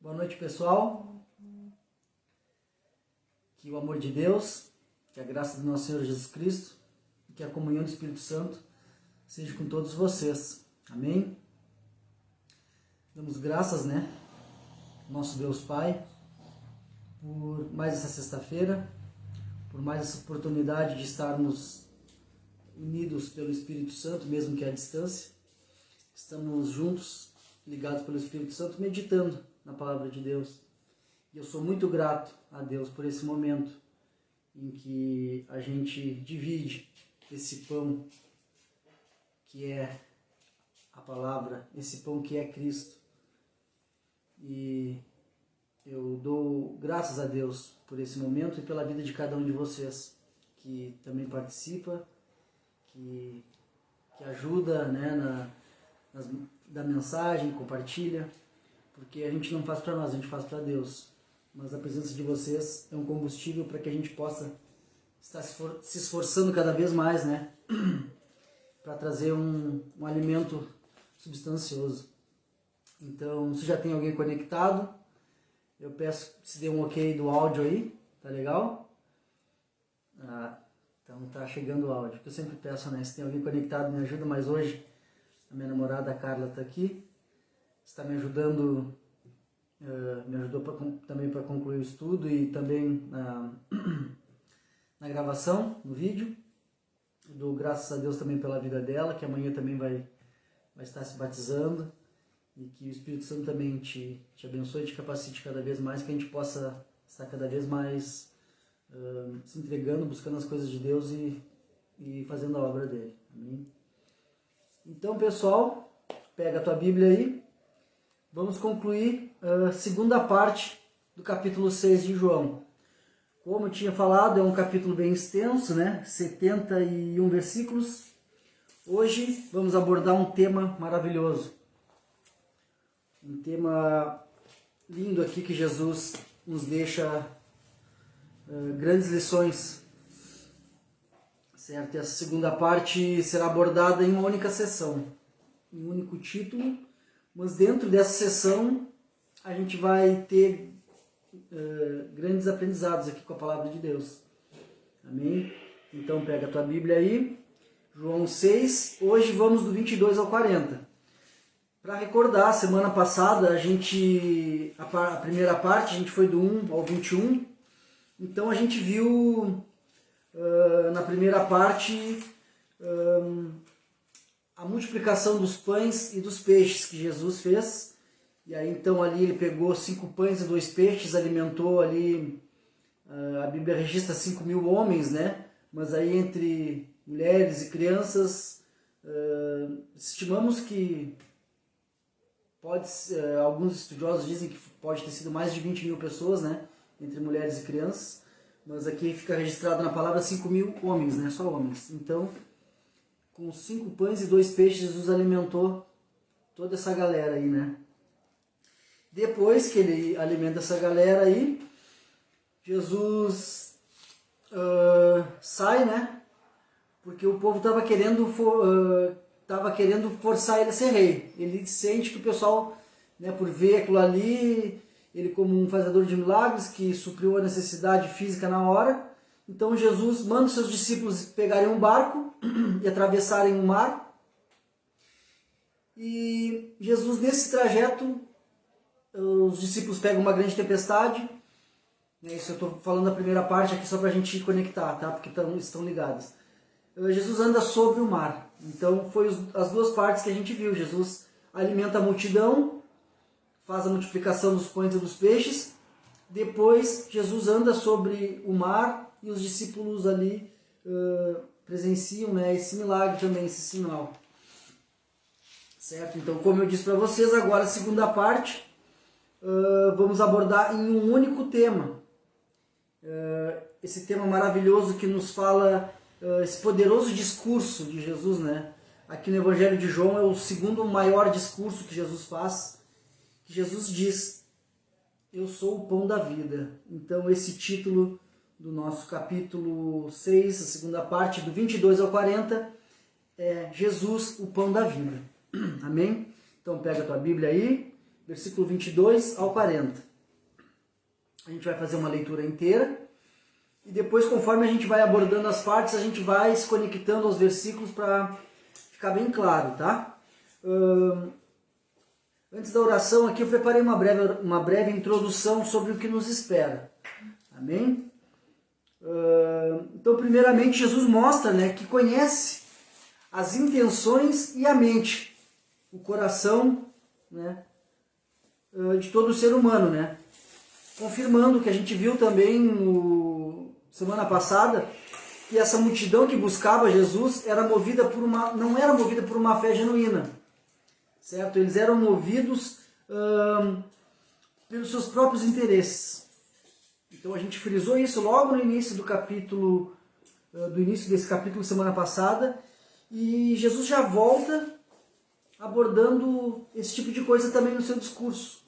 Boa noite, pessoal. Que o amor de Deus, que a graça do nosso Senhor Jesus Cristo e que a comunhão do Espírito Santo seja com todos vocês. Amém? Damos graças, nosso Deus Pai, por mais essa sexta-feira, por mais essa oportunidade de estarmos unidos pelo Espírito Santo, mesmo que à distância. Estamos juntos, ligados pelo Espírito Santo, meditando na palavra de Deus. E eu sou muito grato a Deus por esse momento em que a gente divide esse pão que é a palavra, esse pão que é Cristo. E eu dou graças a Deus por esse momento e pela vida de cada um de vocês que também participa, que ajuda da mensagem, compartilha, porque a gente não faz para nós, a gente faz para Deus. Mas a presença de vocês é um combustível para que a gente possa estar se esforçando cada vez mais, para trazer um alimento substancioso. Então, se já tem alguém conectado, eu peço que se dê um ok do áudio aí, tá legal? Então tá chegando o áudio, que eu sempre peço, se tem alguém conectado me ajuda, mas hoje a minha namorada a Carla está aqui, está me ajudou também para concluir o estudo e também na gravação, no vídeo. Eu dou graças a Deus também pela vida dela, que amanhã também vai estar se batizando, e que o Espírito Santo também te abençoe e te capacite cada vez mais, que a gente possa estar cada vez mais se entregando, buscando as coisas de Deus e fazendo a obra dele. Amém? Então, pessoal, pega a tua Bíblia aí. Vamos concluir a segunda parte do capítulo 6 de João. Como eu tinha falado, é um capítulo bem extenso, 71 versículos. Hoje vamos abordar um tema maravilhoso. Um tema lindo aqui que Jesus nos deixa grandes lições. Certo? E essa segunda parte será abordada em uma única sessão, em um único título, mas dentro dessa sessão a gente vai ter grandes aprendizados aqui com a palavra de Deus. Amém? Então pega a tua Bíblia aí, João 6, hoje vamos do 22 ao 40. Para recordar, semana passada a primeira parte, a gente foi do 1 ao 21, então a gente viu na primeira parte a multiplicação dos pães e dos peixes que Jesus fez. E aí então ali ele pegou 5 pães e 2 peixes, alimentou ali, a Bíblia registra 5.000 homens, mas aí entre mulheres e crianças, estimamos que alguns estudiosos dizem que pode ter sido mais de 20.000 pessoas, entre mulheres e crianças, mas aqui fica registrado na palavra 5.000 homens, só homens. Então, com 5 pães e 2 peixes, Jesus alimentou toda essa galera aí, Depois que ele alimenta essa galera aí, Jesus sai, porque o povo estava querendo forçar ele a ser rei. Ele sente que o pessoal, por ver aquilo ali, ele como um fazedor de milagres que supriu a necessidade física na hora. Então Jesus manda os seus discípulos pegarem um barco e atravessarem o mar. E Jesus, nesse trajeto, os discípulos pegam uma grande tempestade. Isso eu estou falando da primeira parte aqui só para a gente conectar, porque estão ligadas. Jesus anda sobre o mar. Então foi as duas partes que a gente viu. Jesus alimenta a multidão, faz a multiplicação dos pães e dos peixes. Depois Jesus anda sobre o mar e os discípulos ali presenciam esse milagre também, esse sinal. Certo? Então, como eu disse para vocês, agora a segunda parte vamos abordar em um único tema. Esse tema maravilhoso que nos fala esse poderoso discurso de Jesus, Aqui no Evangelho de João é o segundo maior discurso que Jesus faz, que Jesus diz: eu sou o pão da vida. Então esse título do nosso capítulo 6, a segunda parte, do 22 ao 40, é Jesus, o pão da vida. Amém? Então pega a tua Bíblia aí, versículo 22 ao 40. A gente vai fazer uma leitura inteira e depois, conforme a gente vai abordando as partes, a gente vai se conectando aos versículos para ficar bem claro, tá? Antes da oração aqui eu preparei uma breve introdução sobre o que nos espera. Amém? Então, primeiramente, Jesus mostra, né, que conhece as intenções e a mente, o coração, né, de todo ser humano, né? Confirmando o que a gente viu também semana passada, que essa multidão que buscava Jesus era movida não era movida por uma fé genuína, certo? Eles eram movidos pelos seus próprios interesses. Então a gente frisou isso logo no início do início desse capítulo semana passada, e Jesus já volta abordando esse tipo de coisa também no seu discurso,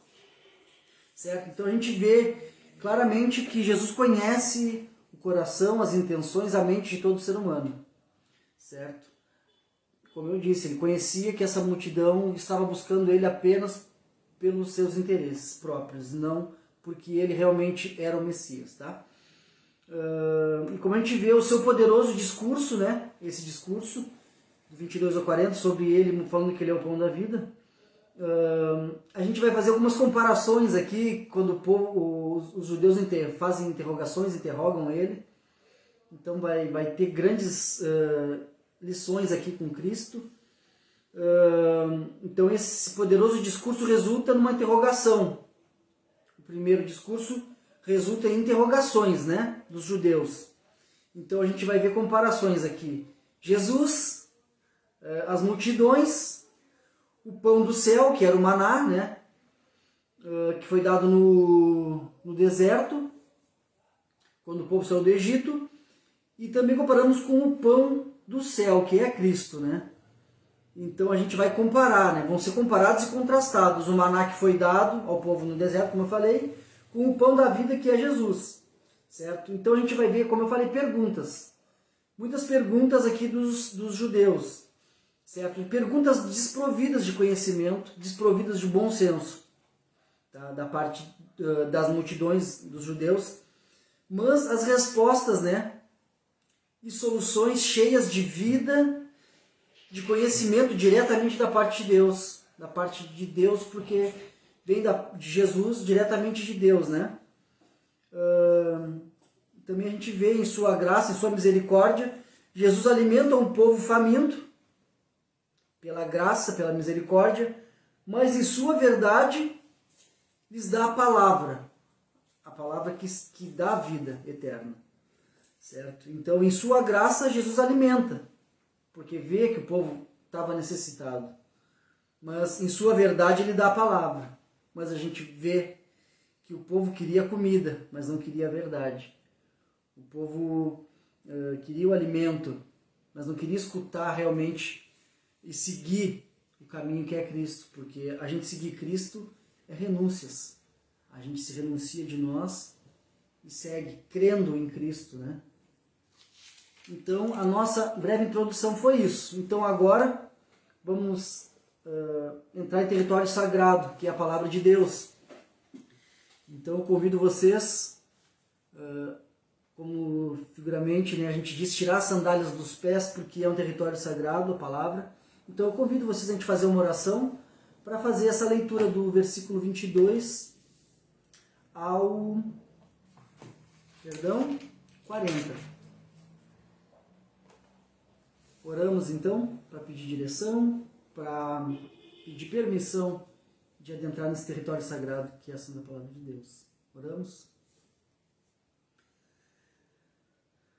certo? Então a gente vê claramente que Jesus conhece o coração, as intenções, a mente de todo ser humano, certo? Como eu disse, ele conhecia que essa multidão estava buscando ele apenas pelos seus interesses próprios, não porque ele realmente era o Messias, tá? E como a gente vê o seu poderoso discurso, né? Esse discurso, do 22 ao 40, sobre ele, falando que ele é o pão da vida, a gente vai fazer algumas comparações aqui, quando os judeus fazem interrogações, interrogam ele. Então vai ter grandes lições aqui com Cristo. Então esse poderoso discurso resulta numa interrogação. O primeiro discurso resulta em interrogações, né, dos judeus. Então a gente vai ver comparações aqui. Jesus, as multidões, o pão do céu, que era o maná, né, que foi dado no deserto, quando o povo saiu do Egito, e também comparamos com o pão do céu, que é Cristo, né? Então a gente vai comparar, né? Vão ser comparados e contrastados o maná que foi dado ao povo no deserto, como eu falei, com o pão da vida, que é Jesus, certo? Então a gente vai ver, como eu falei, perguntas. Muitas perguntas aqui dos judeus, certo? Perguntas desprovidas de conhecimento, desprovidas de bom senso, tá? Da parte das multidões dos judeus, mas as respostas, né? E soluções cheias de vida, de conhecimento diretamente da parte de Deus, porque vem de Jesus diretamente de Deus, né? Também a gente vê em sua graça, em sua misericórdia, Jesus alimenta um povo faminto, pela graça, pela misericórdia, mas em sua verdade lhes dá a palavra que dá a vida eterna, certo? Então, em sua graça, Jesus alimenta, porque vê que o povo estava necessitado. Mas em sua verdade ele dá a palavra. Mas a gente vê que o povo queria comida, mas não queria a verdade. O povo queria o alimento, mas não queria escutar realmente e seguir o caminho que é Cristo. Porque a gente seguir Cristo é renúncias. A gente se renuncia de nós e segue crendo em Cristo, né? Então, a nossa breve introdução foi isso. Então, agora, vamos entrar em território sagrado, que é a palavra de Deus. Então, eu convido vocês, como figuramente, né, a gente diz, tirar as sandálias dos pés, porque é um território sagrado, a palavra. Então, eu convido vocês a gente fazer uma oração para fazer essa leitura do versículo 22 ao 40. Oramos então para pedir direção, para pedir permissão de adentrar nesse território sagrado que é a Santa Palavra de Deus. Oramos.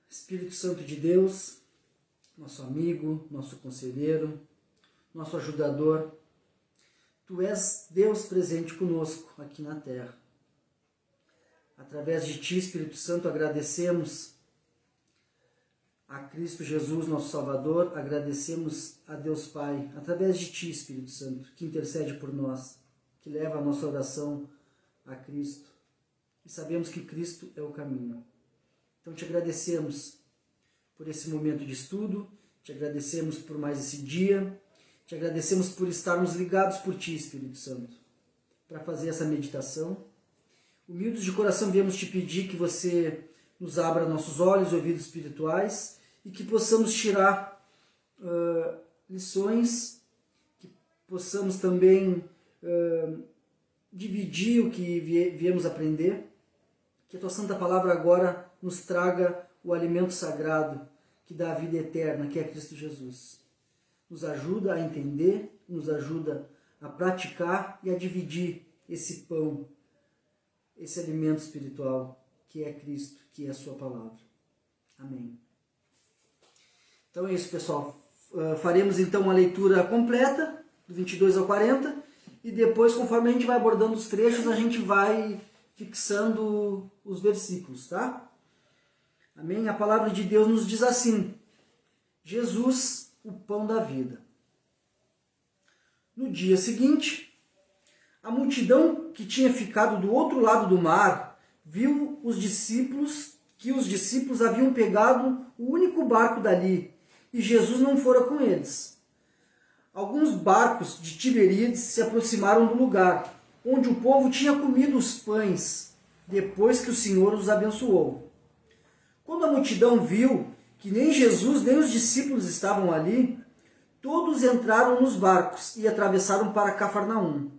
Espírito Santo de Deus, nosso amigo, nosso conselheiro, nosso ajudador, Tu és Deus presente conosco aqui na terra. Através de Ti, Espírito Santo, agradecemos a Cristo Jesus, nosso Salvador, agradecemos a Deus Pai, através de Ti, Espírito Santo, que intercede por nós, que leva a nossa oração a Cristo. E sabemos que Cristo é o caminho. Então te agradecemos por esse momento de estudo, te agradecemos por mais esse dia, te agradecemos por estarmos ligados por Ti, Espírito Santo. para fazer essa meditação. Humildes de coração, viemos te pedir que você nos abra nossos olhos e ouvidos espirituais e que possamos tirar lições, que possamos também dividir o que viemos aprender, que a tua santa palavra agora nos traga o alimento sagrado que dá a vida eterna, que é Cristo Jesus. Nos ajuda a entender, nos ajuda a praticar e a dividir esse pão, esse alimento espiritual, que é Cristo, que é a sua palavra. Amém. Então é isso, pessoal. Faremos então uma leitura completa, do 22 ao 40, e depois, conforme a gente vai abordando os trechos, a gente vai fixando os versículos, tá? Amém? A palavra de Deus nos diz assim: Jesus, o pão da vida. No dia seguinte, a multidão que tinha ficado do outro lado do mar viu os discípulos haviam pegado o único barco dali e Jesus não fora com eles. Alguns barcos de Tiberíades se aproximaram do lugar onde o povo tinha comido os pães depois que o Senhor os abençoou. Quando a multidão viu que nem Jesus nem os discípulos estavam ali, todos entraram nos barcos e atravessaram para Cafarnaum,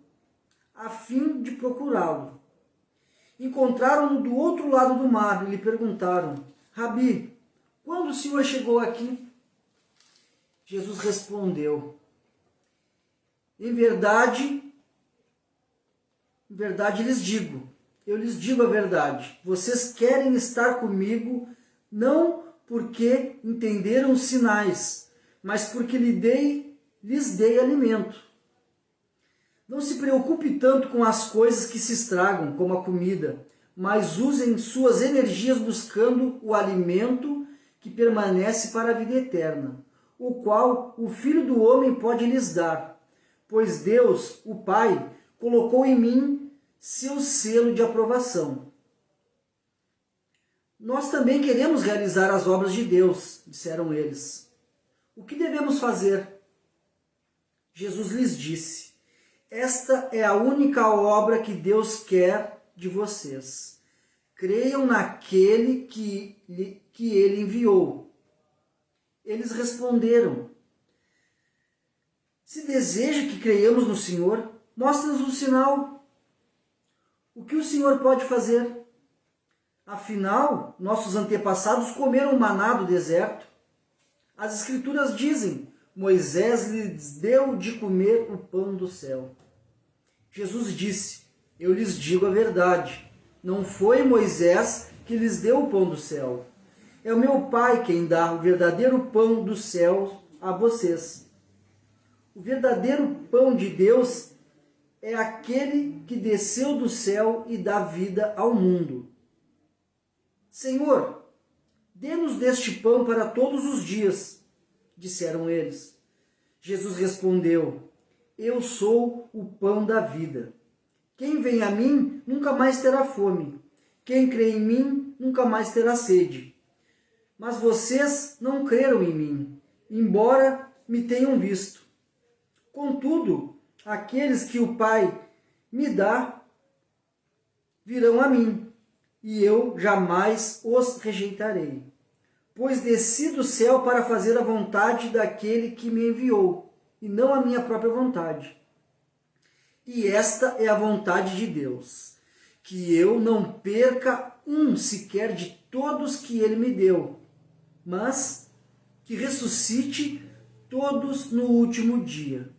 a fim de procurá-lo. Encontraram-no do outro lado do mar e lhe perguntaram: Rabi, quando o Senhor chegou aqui? Jesus respondeu: Em verdade eu lhes digo a verdade. Vocês querem estar comigo não porque entenderam os sinais, mas porque lhes dei alimento. Não se preocupe tanto com as coisas que se estragam, como a comida, mas usem suas energias buscando o alimento que permanece para a vida eterna, o qual o Filho do Homem pode lhes dar, pois Deus, o Pai, colocou em mim seu selo de aprovação. Nós também queremos realizar as obras de Deus, disseram eles. O que devemos fazer? Jesus lhes disse: Esta é a única obra que Deus quer de vocês. Creiam naquele que ele enviou. Eles responderam: Se deseja que creiamos no Senhor, mostre-nos um sinal. O que o Senhor pode fazer? Afinal, nossos antepassados comeram maná do deserto. As Escrituras dizem: Moisés lhes deu de comer o pão do céu. Jesus disse: Eu lhes digo a verdade. Não foi Moisés que lhes deu o pão do céu. É o meu Pai quem dá o verdadeiro pão do céu a vocês. O verdadeiro pão de Deus é aquele que desceu do céu e dá vida ao mundo. Senhor, dê-nos deste pão para todos os dias, disseram eles. Jesus respondeu: Eu sou o pão da vida. Quem vem a mim nunca mais terá fome. Quem crê em mim nunca mais terá sede. Mas vocês não creram em mim, embora me tenham visto. Contudo, aqueles que o Pai me dá virão a mim, e eu jamais os rejeitarei. Pois desci do céu para fazer a vontade daquele que me enviou, e não a minha própria vontade. E esta é a vontade de Deus, que eu não perca um sequer de todos que ele me deu, mas que ressuscite todos no último dia.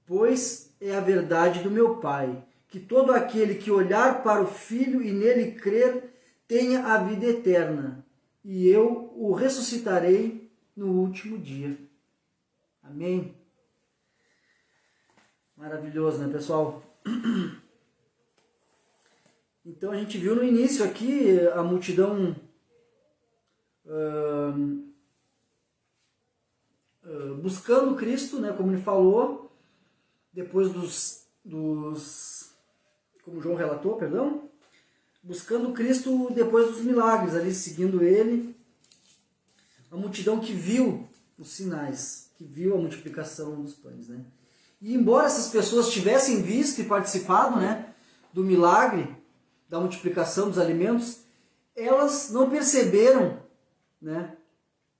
Pois é a verdade do meu Pai, que todo aquele que olhar para o Filho e nele crer tenha a vida eterna, e eu o ressuscitarei no último dia. Amém? Maravilhoso, né, pessoal? Então a gente viu no início aqui a multidão buscando Cristo, né, como ele falou, depois como João relatou, perdão, buscando Cristo depois dos milagres, ali seguindo ele, a multidão que viu os sinais, que viu a multiplicação dos pães, né? E embora essas pessoas tivessem visto e participado, né, do milagre da multiplicação dos alimentos, elas não perceberam, né,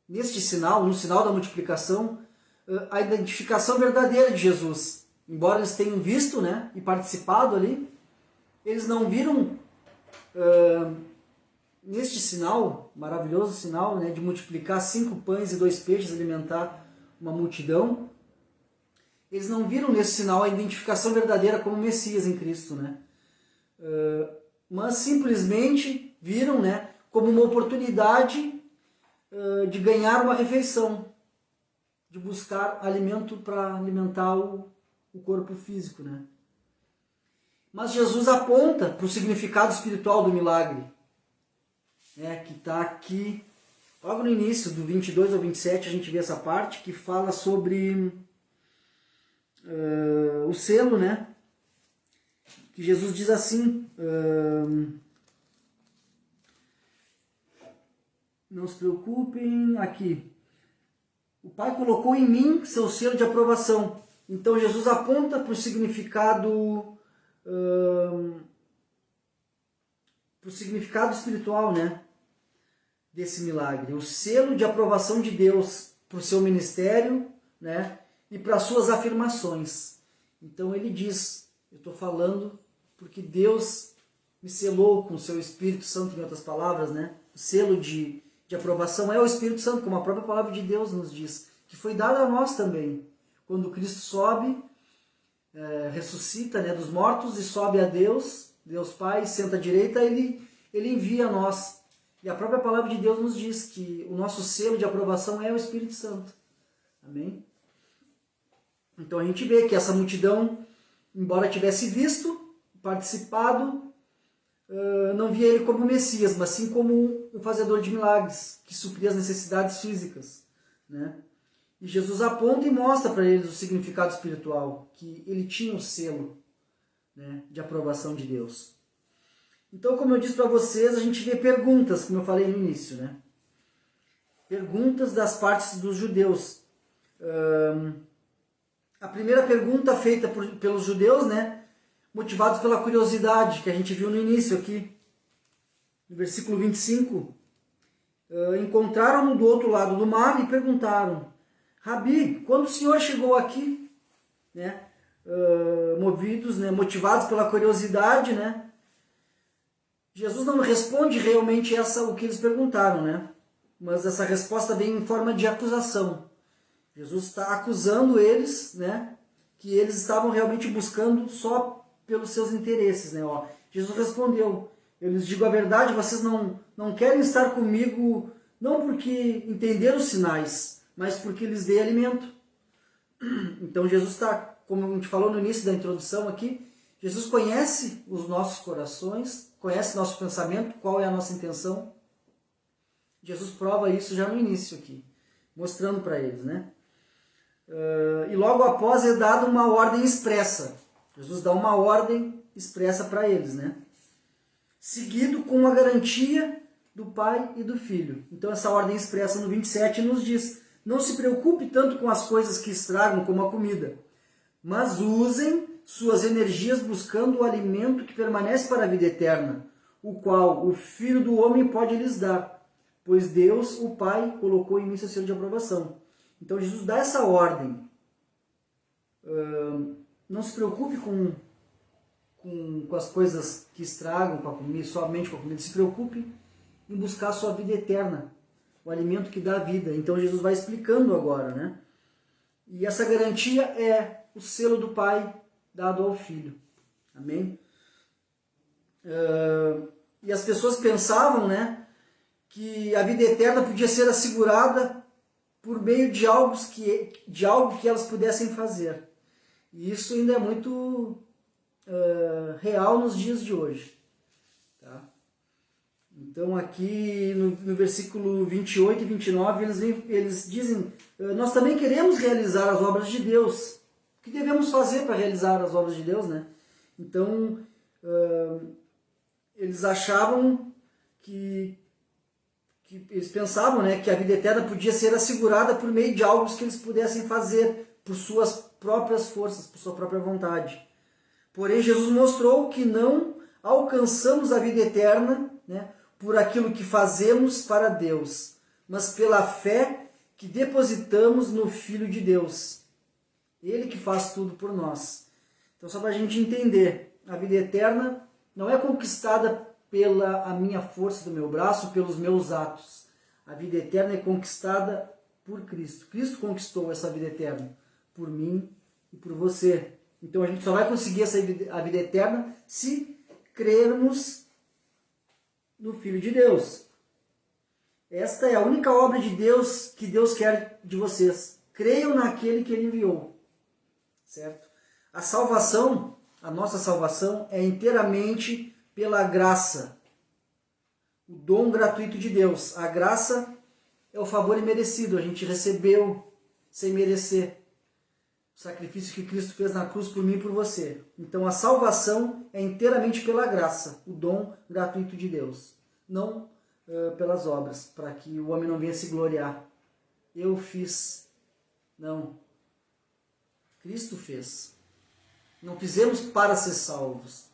neste sinal, no sinal da multiplicação, a identificação verdadeira de Jesus. Embora eles tenham visto, né, e participado ali, eles não viram neste sinal, maravilhoso sinal, né, de multiplicar 5 pães e 2 peixes, alimentar uma multidão, eles não viram nesse sinal a identificação verdadeira como Messias em Cristo, né? Mas simplesmente viram, né, como uma oportunidade de ganhar uma refeição, de buscar alimento para alimentar o corpo físico, né? Mas Jesus aponta para o significado espiritual do milagre, né, que está aqui, logo no início, do 22 ao 27, a gente vê essa parte que fala sobre o selo, né? Que Jesus diz assim, não se preocupem, aqui, o Pai colocou em mim seu selo de aprovação. Então Jesus aponta para o significado espiritual, né, desse milagre, o selo de aprovação de Deus para o seu ministério, né, e para as suas afirmações. Então ele diz, eu estou falando porque Deus me selou com o seu Espírito Santo, em outras palavras, né, o selo de aprovação é o Espírito Santo, como a própria palavra de Deus nos diz, que foi dado a nós também. Quando Cristo sobe, ressuscita, né, dos mortos e sobe a Deus Pai, senta à direita, ele envia a nós. E a própria palavra de Deus nos diz que o nosso selo de aprovação é o Espírito Santo. Amém? Então a gente vê que essa multidão, embora tivesse visto, participado, não via ele como Messias, mas sim como um fazedor de milagres, que supria as necessidades físicas, né? E Jesus aponta e mostra para eles o significado espiritual, que ele tinha o selo, né, de aprovação de Deus. Então, como eu disse para vocês, a gente vê perguntas, como eu falei no início, né? Perguntas das partes dos judeus. A primeira pergunta feita pelos judeus, né, motivados pela curiosidade, que a gente viu no início aqui, no versículo 25, encontraram-no do outro lado do mar e perguntaram, Rabi, quando o Senhor chegou aqui, né, movidos, né, motivados pela curiosidade, né, Jesus não responde realmente o que eles perguntaram, né, mas essa resposta vem em forma de acusação. Jesus está acusando eles, né, que eles estavam realmente buscando só pelos seus interesses, né, ó. Jesus respondeu, eu lhes digo a verdade, vocês não querem estar comigo, não porque entenderam os sinais, mas porque lhes dei alimento. Então Jesus está, como a gente falou no início da introdução aqui, Jesus conhece os nossos corações, conhece nosso pensamento, qual é a nossa intenção. Jesus prova isso já no início aqui, mostrando para eles, né? E logo após é dada uma ordem expressa. Jesus dá uma ordem expressa para eles, né? Seguido com a garantia do Pai e do Filho. Então essa ordem expressa no 27 nos diz, não se preocupe tanto com as coisas que estragam como a comida, mas usem suas energias buscando o alimento que permanece para a vida eterna, o qual o Filho do Homem pode lhes dar, pois Deus, o Pai, colocou em mim seu selo de aprovação. Então Jesus dá essa ordem. Não se preocupe com as coisas que estragam, com a comida, somente com a comida. Se preocupe em buscar a sua vida eterna, o alimento que dá vida. Então Jesus vai explicando agora, né? E essa garantia é o selo do Pai dado ao Filho. Amém? E as pessoas pensavam, né, que a vida eterna podia ser assegurada por meio de algo que elas pudessem fazer. E isso ainda é muito real nos dias de hoje. Tá? Então aqui no versículo 28 e 29 eles dizem, nós também queremos realizar as obras de Deus. O que devemos fazer para realizar as obras de Deus, né? Então eles achavam que eles pensavam, né, que a vida eterna podia ser assegurada por meio de algo que eles pudessem fazer por suas próprias forças, por sua própria vontade. Porém, Jesus mostrou que não alcançamos a vida eterna, né, por aquilo que fazemos para Deus, mas pela fé que depositamos no Filho de Deus. Ele que faz tudo por nós. Então, só para a gente entender, a vida eterna não é conquistada pela a minha força do meu braço, pelos meus atos. A vida eterna é conquistada por Cristo. Cristo conquistou essa vida eterna por mim e por você. Então a gente só vai conseguir a vida eterna se crermos no Filho de Deus. Esta é a única obra de Deus que Deus quer de vocês. Creiam naquele que Ele enviou. Certo? A salvação, a nossa salvação é inteiramente pela graça. O dom gratuito de Deus. A graça é o favor imerecido. A gente recebeu sem merecer. O sacrifício que Cristo fez na cruz por mim e por você. Então a salvação é inteiramente pela graça. O dom gratuito de Deus. Não pelas obras, para que o homem não venha se gloriar. Eu fiz. Não. Cristo fez. Não fizemos para ser salvos.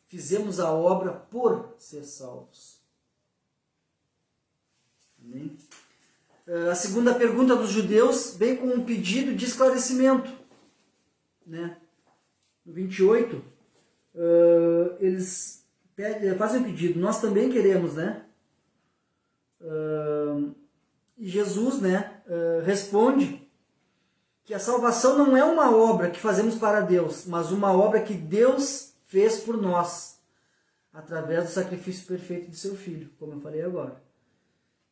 Fizemos a obra por ser salvos. Amém? A segunda pergunta dos judeus vem com um pedido de esclarecimento. Né? No 28, eles fazem um pedido. Nós também queremos, né? E Jesus, né, responde que a salvação não é uma obra que fazemos para Deus, mas uma obra que Deus fez por nós, através do sacrifício perfeito de seu Filho, como eu falei agora.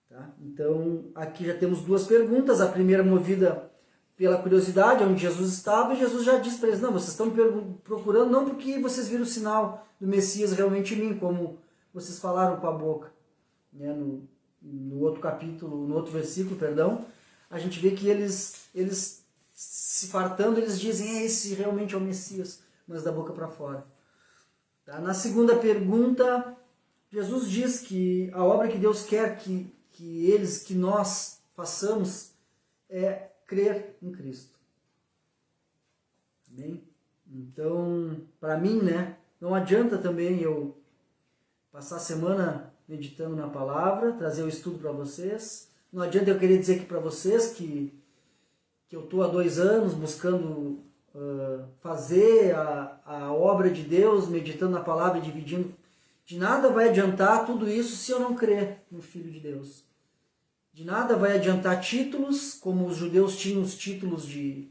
Tá? Então, aqui já temos duas perguntas. A primeira movida pela curiosidade, onde Jesus estava, e Jesus já disse para eles, não, vocês estão me procurando não porque vocês viram o sinal do Messias realmente em mim, como vocês falaram com a boca. Né? No outro capítulo, no outro versículo, perdão, a gente vê que eles se fartando, eles dizem, esse realmente é o Messias, mas da boca para fora. Tá? Na segunda pergunta, Jesus diz que a obra que Deus quer que nós façamos é crer em Cristo. Amém? Então, para mim, né, não adianta também eu passar a semana meditando na palavra, trazer o estudo para vocês. Não adianta eu querer dizer aqui para vocês que eu estou há 2 anos buscando fazer a obra de Deus, meditando na palavra e dividindo. De nada vai adiantar tudo isso se eu não crer no Filho de Deus. De nada vai adiantar títulos, como os judeus tinham os títulos de,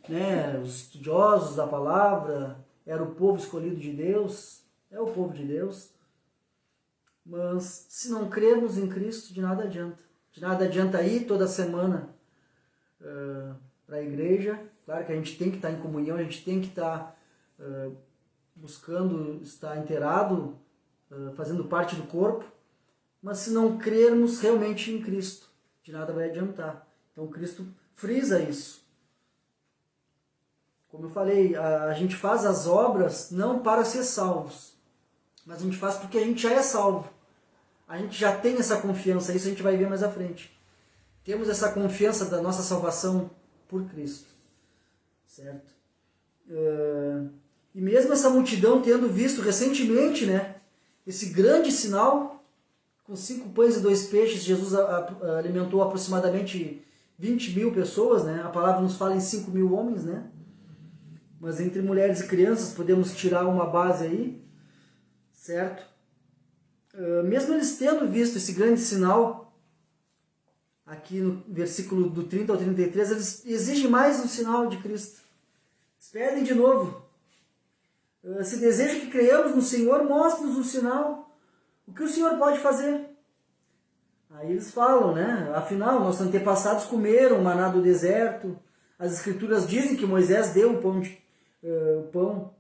né, os estudiosos da palavra, era o povo escolhido de Deus, é o povo de Deus. Mas se não crermos em Cristo, de nada adianta. De nada adianta ir toda semana para a igreja. Claro que a gente tem que estar em comunhão, a gente tem que estar buscando estar inteirado, fazendo parte do corpo. Mas se não crermos realmente em Cristo, de nada vai adiantar. Então Cristo frisa isso. Como eu falei, a gente faz as obras não para ser salvos, mas a gente faz porque a gente já é salvo. A gente já tem essa confiança, isso a gente vai ver mais à frente. Temos essa confiança da nossa salvação por Cristo. Certo? E mesmo essa multidão tendo visto recentemente, né, esse grande sinal, com 5 pães e 2 peixes, Jesus alimentou aproximadamente 20.000 pessoas, né? A palavra nos fala em 5.000 homens, né? Mas entre mulheres e crianças podemos tirar uma base aí, certo? Mesmo eles tendo visto esse grande sinal, aqui no versículo do 30 ao 33, eles exigem mais um sinal de Cristo. Eles pedem de novo. Se deseja que creiamos no Senhor, mostre-nos um sinal. O que o Senhor pode fazer? Aí eles falam, né? Afinal, nossos antepassados comeram o maná do deserto. As Escrituras dizem que Moisés deu o pão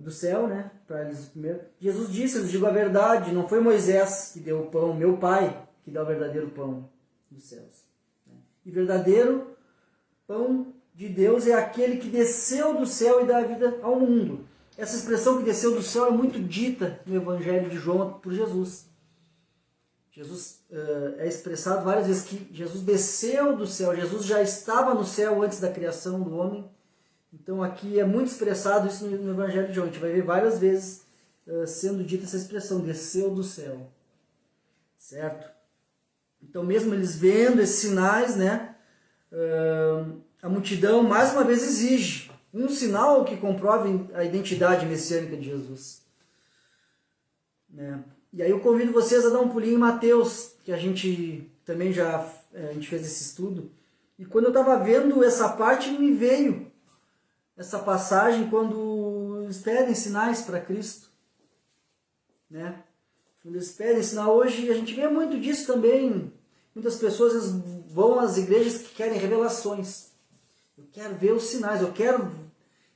do céu, né? Para eles comer. Jesus disse, eu lhes digo a verdade, não foi Moisés que deu o pão, meu Pai que dá o verdadeiro pão dos céus. E verdadeiro pão de Deus é aquele que desceu do céu e dá a vida ao mundo. Essa expressão que desceu do céu é muito dita no Evangelho de João por Jesus. Jesus é expressado várias vezes que Jesus desceu do céu, Jesus já estava no céu antes da criação do homem. Então aqui é muito expressado isso no Evangelho de João. A gente vai ver várias vezes sendo dita essa expressão, desceu do céu. Certo? Então mesmo eles vendo esses sinais, né, a multidão mais uma vez exige um sinal que comprove a identidade messiânica de Jesus. Né? E aí eu convido vocês a dar um pulinho em Mateus, que a gente também a gente fez esse estudo. E quando eu estava vendo essa parte, me veio essa passagem quando eles pedem sinais para Cristo. Né? Quando eles pedem sinal, hoje a gente vê muito disso também. Muitas pessoas vão às igrejas que querem revelações. Eu quero ver os sinais, eu quero...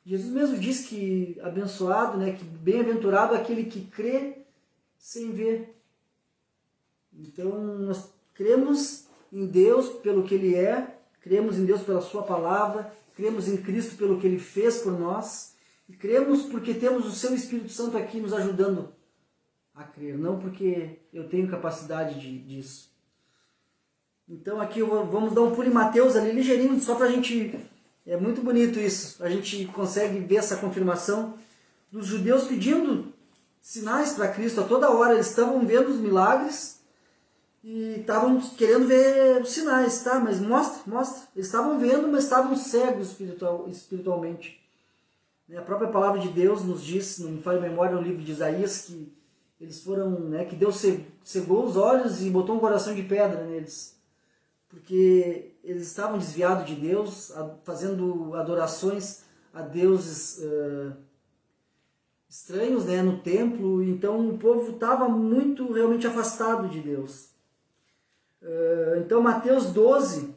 Jesus mesmo diz que abençoado, né, que bem-aventurado aquele que crê sem ver. Então, nós cremos em Deus pelo que Ele é, cremos em Deus pela Sua palavra, cremos em Cristo pelo que Ele fez por nós, e cremos porque temos o Seu Espírito Santo aqui nos ajudando a crer, não porque eu tenho capacidade disso. Então, aqui vamos dar um pulo em Mateus ali, ligeirinho, só para a gente... É muito bonito isso, a gente consegue ver essa confirmação dos judeus pedindo sinais para Cristo a toda hora. Eles estavam vendo os milagres e estavam querendo ver os sinais, tá? Mas mostra. Eles estavam vendo, mas estavam cegos espiritualmente. A própria palavra de Deus nos diz, não me falha a memória, no livro de Isaías, que eles foram, né, que Deus cegou os olhos e botou um coração de pedra neles. Porque eles estavam desviados de Deus, fazendo adorações a deuses estranhos, né, no templo. Então o povo estava muito realmente afastado de Deus. Então Mateus 12,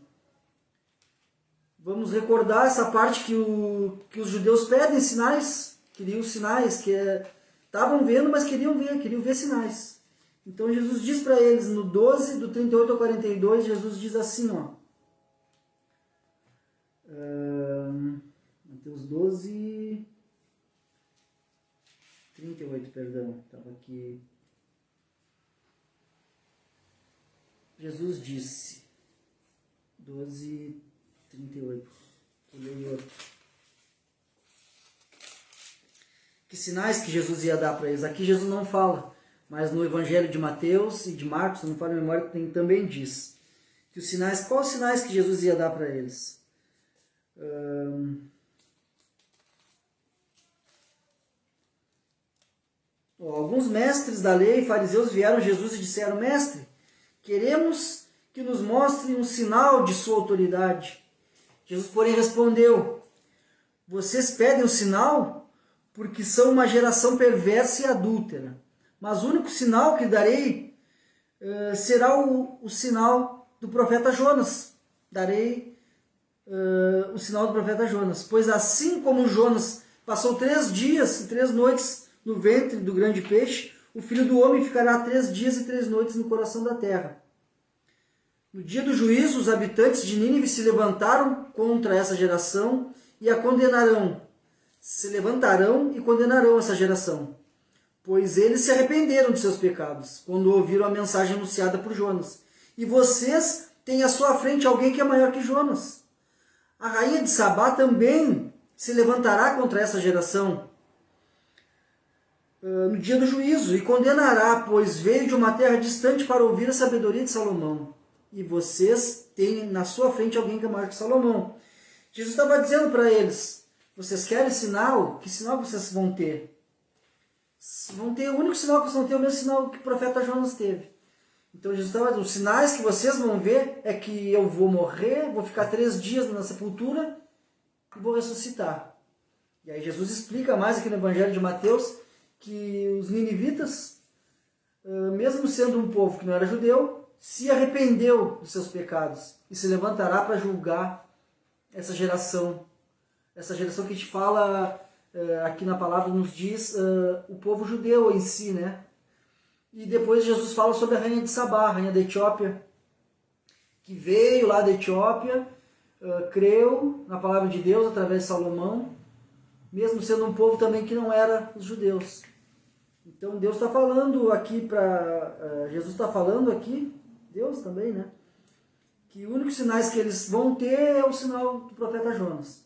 vamos recordar essa parte que os judeus pedem sinais, queriam sinais, que estavam vendo, mas queriam ver sinais. Então Jesus diz para eles, no 12, do 38 ao 42, Jesus diz assim, ó, Mateus 12, 38, perdão, estava aqui. Jesus disse, 12, 38, eu leio outro. Que sinais que Jesus ia dar para eles? Aqui Jesus não fala, mas no Evangelho de Mateus e de Marcos, não me falha a memória, também diz que os sinais, quais os sinais que Jesus ia dar para eles? Alguns mestres da lei, fariseus, vieram a Jesus e disseram, mestre, queremos que nos mostre um sinal de sua autoridade. Jesus, porém, respondeu, vocês pedem um sinal porque são uma geração perversa e adúltera. Mas o único sinal que darei será o sinal do profeta Jonas. Darei o sinal do profeta Jonas. Pois assim como Jonas passou 3 dias e 3 noites no ventre do grande peixe, o Filho do Homem ficará 3 dias e 3 noites no coração da terra. No dia do juízo, os habitantes de Nínive se levantaram contra essa geração e a condenarão. Se levantarão e condenarão essa geração, pois eles se arrependeram de seus pecados, quando ouviram a mensagem anunciada por Jonas. E vocês têm à sua frente alguém que é maior que Jonas. A rainha de Sabá também se levantará contra essa geração no dia do juízo e condenará, pois veio de uma terra distante para ouvir a sabedoria de Salomão. E vocês têm na sua frente alguém que é maior que Salomão. Jesus estava dizendo para eles, vocês querem sinal? Que sinal vocês vão ter? Vão ter, o único sinal que vocês vão ter é o mesmo sinal que o profeta Jonas teve. Então Jesus estava dizendo, os sinais que vocês vão ver é que eu vou morrer, vou ficar 3 dias na sepultura e vou ressuscitar. E aí Jesus explica mais aqui no Evangelho de Mateus que os ninivitas, mesmo sendo um povo que não era judeu, se arrependeu dos seus pecados e se levantará para julgar essa geração que a gente fala aqui na palavra, nos diz o povo judeu em si, né? E depois Jesus fala sobre a rainha de Sabá, a rainha da Etiópia, que veio lá da Etiópia, creu na palavra de Deus através de Salomão, mesmo sendo um povo também que não era os judeus. Então Deus está falando aqui Jesus está falando aqui, Deus também, né? Que os únicos sinais que eles vão ter é o sinal do profeta Jonas.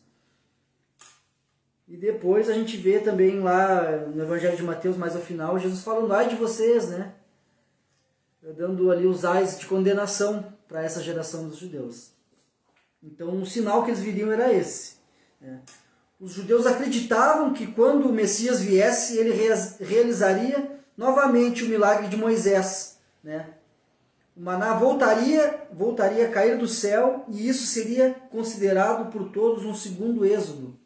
E depois a gente vê também lá no Evangelho de Mateus, mais ao final, Jesus falando, ai de vocês, né? Dando ali os ais de condenação para essa geração dos judeus. Então o sinal que eles viriam era esse. Né? Os judeus acreditavam que quando o Messias viesse, ele realizaria novamente o milagre de Moisés. Né? O maná voltaria a cair do céu e isso seria considerado por todos um segundo êxodo.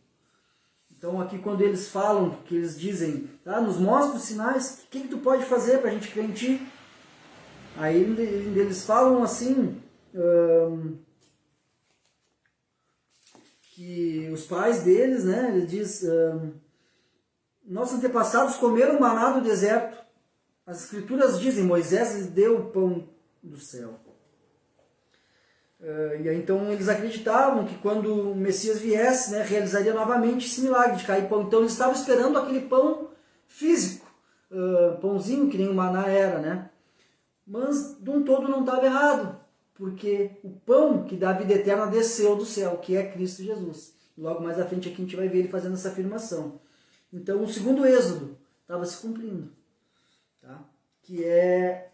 Então aqui quando eles falam, que eles dizem, tá, nos mostra os sinais, o que tu pode fazer para a gente crer em ti? Aí eles falam assim, que os pais deles, né, ele diz, nossos antepassados comeram maná do deserto. As escrituras dizem, Moisés lhes deu o pão do céu. E aí, então eles acreditavam que quando o Messias viesse, né, realizaria novamente esse milagre de cair pão. Então eles estavam esperando aquele pão físico, pãozinho que nem o maná era, né? Mas de um todo não estava errado, porque o pão que dá a vida eterna desceu do céu, que é Cristo Jesus. E logo mais à frente aqui a gente vai ver ele fazendo essa afirmação. Então o segundo êxodo estava se cumprindo, tá? Que é...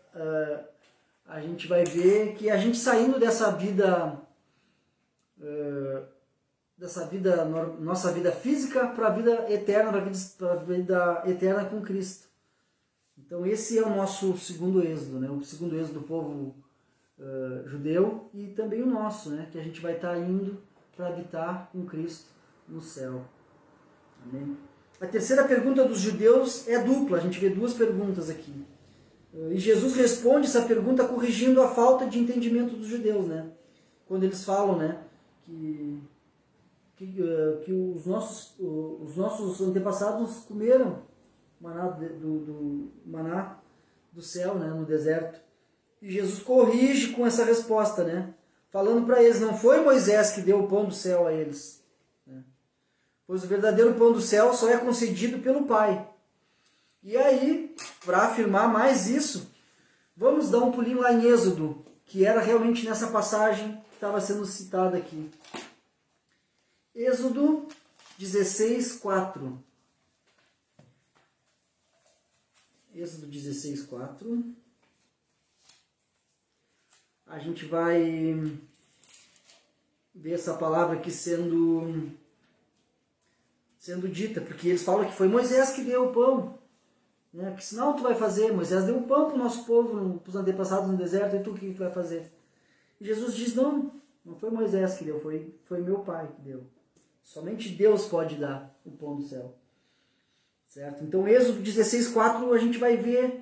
a gente vai ver que a gente saindo dessa vida, nossa vida física para a vida eterna, para a vida eterna com Cristo. Então esse é o nosso segundo êxodo, né? O segundo êxodo do povo judeu e também o nosso, né? Que a gente vai estar indo para habitar com Cristo no céu. Amém? A terceira pergunta dos judeus é dupla, a gente vê duas perguntas aqui. E Jesus responde essa pergunta corrigindo a falta de entendimento dos judeus, né? Quando eles falam, né, que os nossos antepassados comeram maná do céu, né, no deserto. E Jesus corrige com essa resposta, né? Falando para eles, não foi Moisés que deu o pão do céu a eles, né? Pois o verdadeiro pão do céu só é concedido pelo Pai. E aí, para afirmar mais isso, vamos dar um pulinho lá em Êxodo, que era realmente nessa passagem que estava sendo citada aqui. Êxodo 16, 4. Êxodo 16, 4. A gente vai ver essa palavra aqui sendo dita, porque eles falam que foi Moisés que deu o pão. Né? Que senão tu vai fazer? Moisés deu um pão para o nosso povo, para os antepassados no deserto, e tu o que tu vai fazer? E Jesus diz, não foi Moisés que deu, foi meu Pai que deu. Somente Deus pode dar o pão do céu. Certo? Então, Êxodo 16, 4, a gente vai ver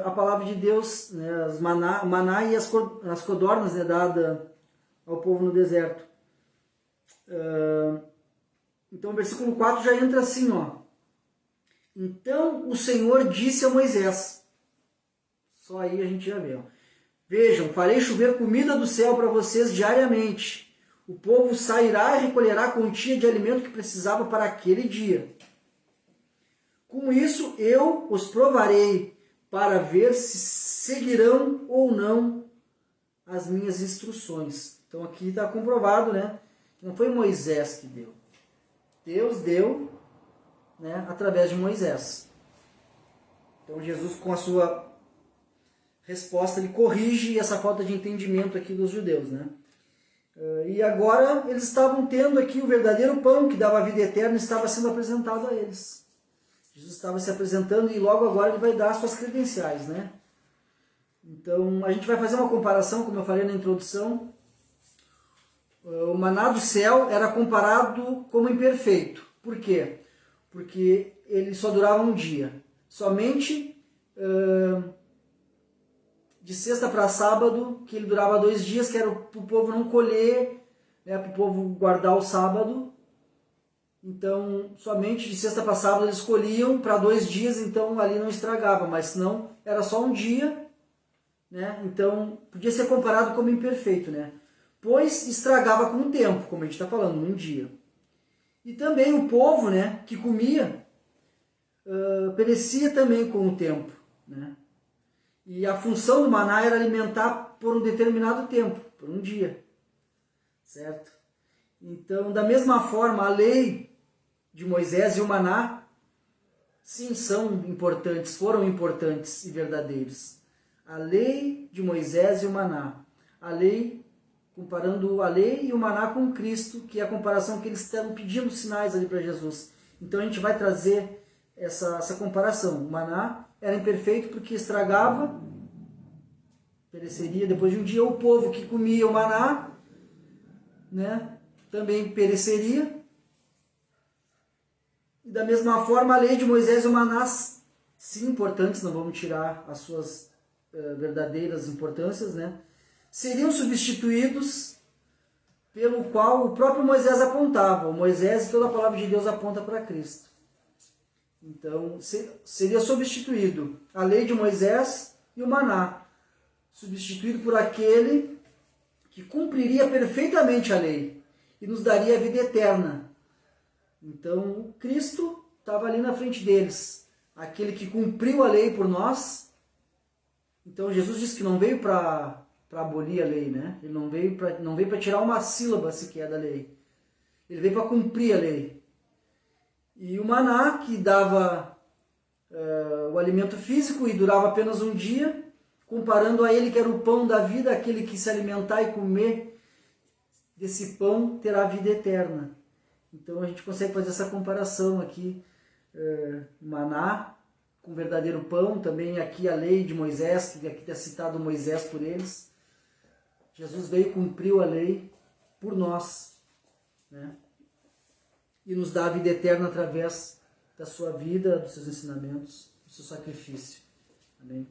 a palavra de Deus, né? O maná e as codornas, né, dada ao povo no deserto. Então, o versículo 4 já entra assim, ó. Então o Senhor disse a Moisés, só aí a gente já vê, ó. Vejam, farei chover comida do céu para vocês diariamente. O povo sairá e recolherá a quantia de alimento que precisava para aquele dia. Com isso eu os provarei para ver se seguirão ou não as minhas instruções. Então aqui está comprovado, né? Não foi Moisés que deu. Deus deu, né, através de Moisés. Então Jesus, com a sua resposta, ele corrige essa falta de entendimento aqui dos judeus, né? E agora eles estavam tendo aqui o verdadeiro pão que dava a vida eterna, estava sendo apresentado a eles. Jesus estava se apresentando e logo agora ele vai dar as suas credenciais, né? Então a gente vai fazer uma comparação, como eu falei na introdução. O maná do céu era comparado como imperfeito. Por quê? Porque ele só durava um dia. Somente de sexta para sábado, que ele durava 2 dias, que era para o povo não colher, né, para o povo guardar o sábado. Então, somente de sexta para sábado eles colhiam para 2 dias, então ali não estragava, mas senão era só um dia, né? Então podia ser comparado como imperfeito, né? Pois estragava com o tempo, como a gente está falando, num dia. E também o povo, né, que comia, perecia também com o tempo, né? E a função do maná era alimentar por um determinado tempo, por um dia, certo? Então, da mesma forma, a lei de Moisés e o maná, sim, são importantes, foram importantes e verdadeiros. A lei de Moisés e o maná. A lei, comparando a lei e o maná com Cristo, que é a comparação que eles estavam pedindo sinais ali para Jesus. Então a gente vai trazer essa comparação. O maná era imperfeito porque estragava, pereceria depois de um dia. O povo que comia o maná, né, também pereceria. E da mesma forma, a lei de Moisés e o maná, sim, importantes, não vamos tirar as suas verdadeiras importâncias, né, seriam substituídos pelo qual o próprio Moisés apontava. O Moisés e toda a palavra de Deus aponta para Cristo. Então, seria substituído a lei de Moisés e o maná, substituído por aquele que cumpriria perfeitamente a lei e nos daria a vida eterna. Então, o Cristo estava ali na frente deles, aquele que cumpriu a lei por nós. Então, Jesus disse que não veio para abolir a lei, né? Ele não veio para tirar uma sílaba sequer da lei. Ele veio para cumprir a lei. E o maná, que dava o alimento físico e durava apenas um dia, comparando a ele que era o pão da vida, aquele que se alimentar e comer desse pão terá vida eterna. Então a gente consegue fazer essa comparação aqui, maná com verdadeiro pão, também aqui a lei de Moisés, que aqui está citado Moisés por eles. Jesus veio e cumpriu a lei por nós, né? E nos dá a vida eterna através da sua vida, dos seus ensinamentos, do seu sacrifício. Amém?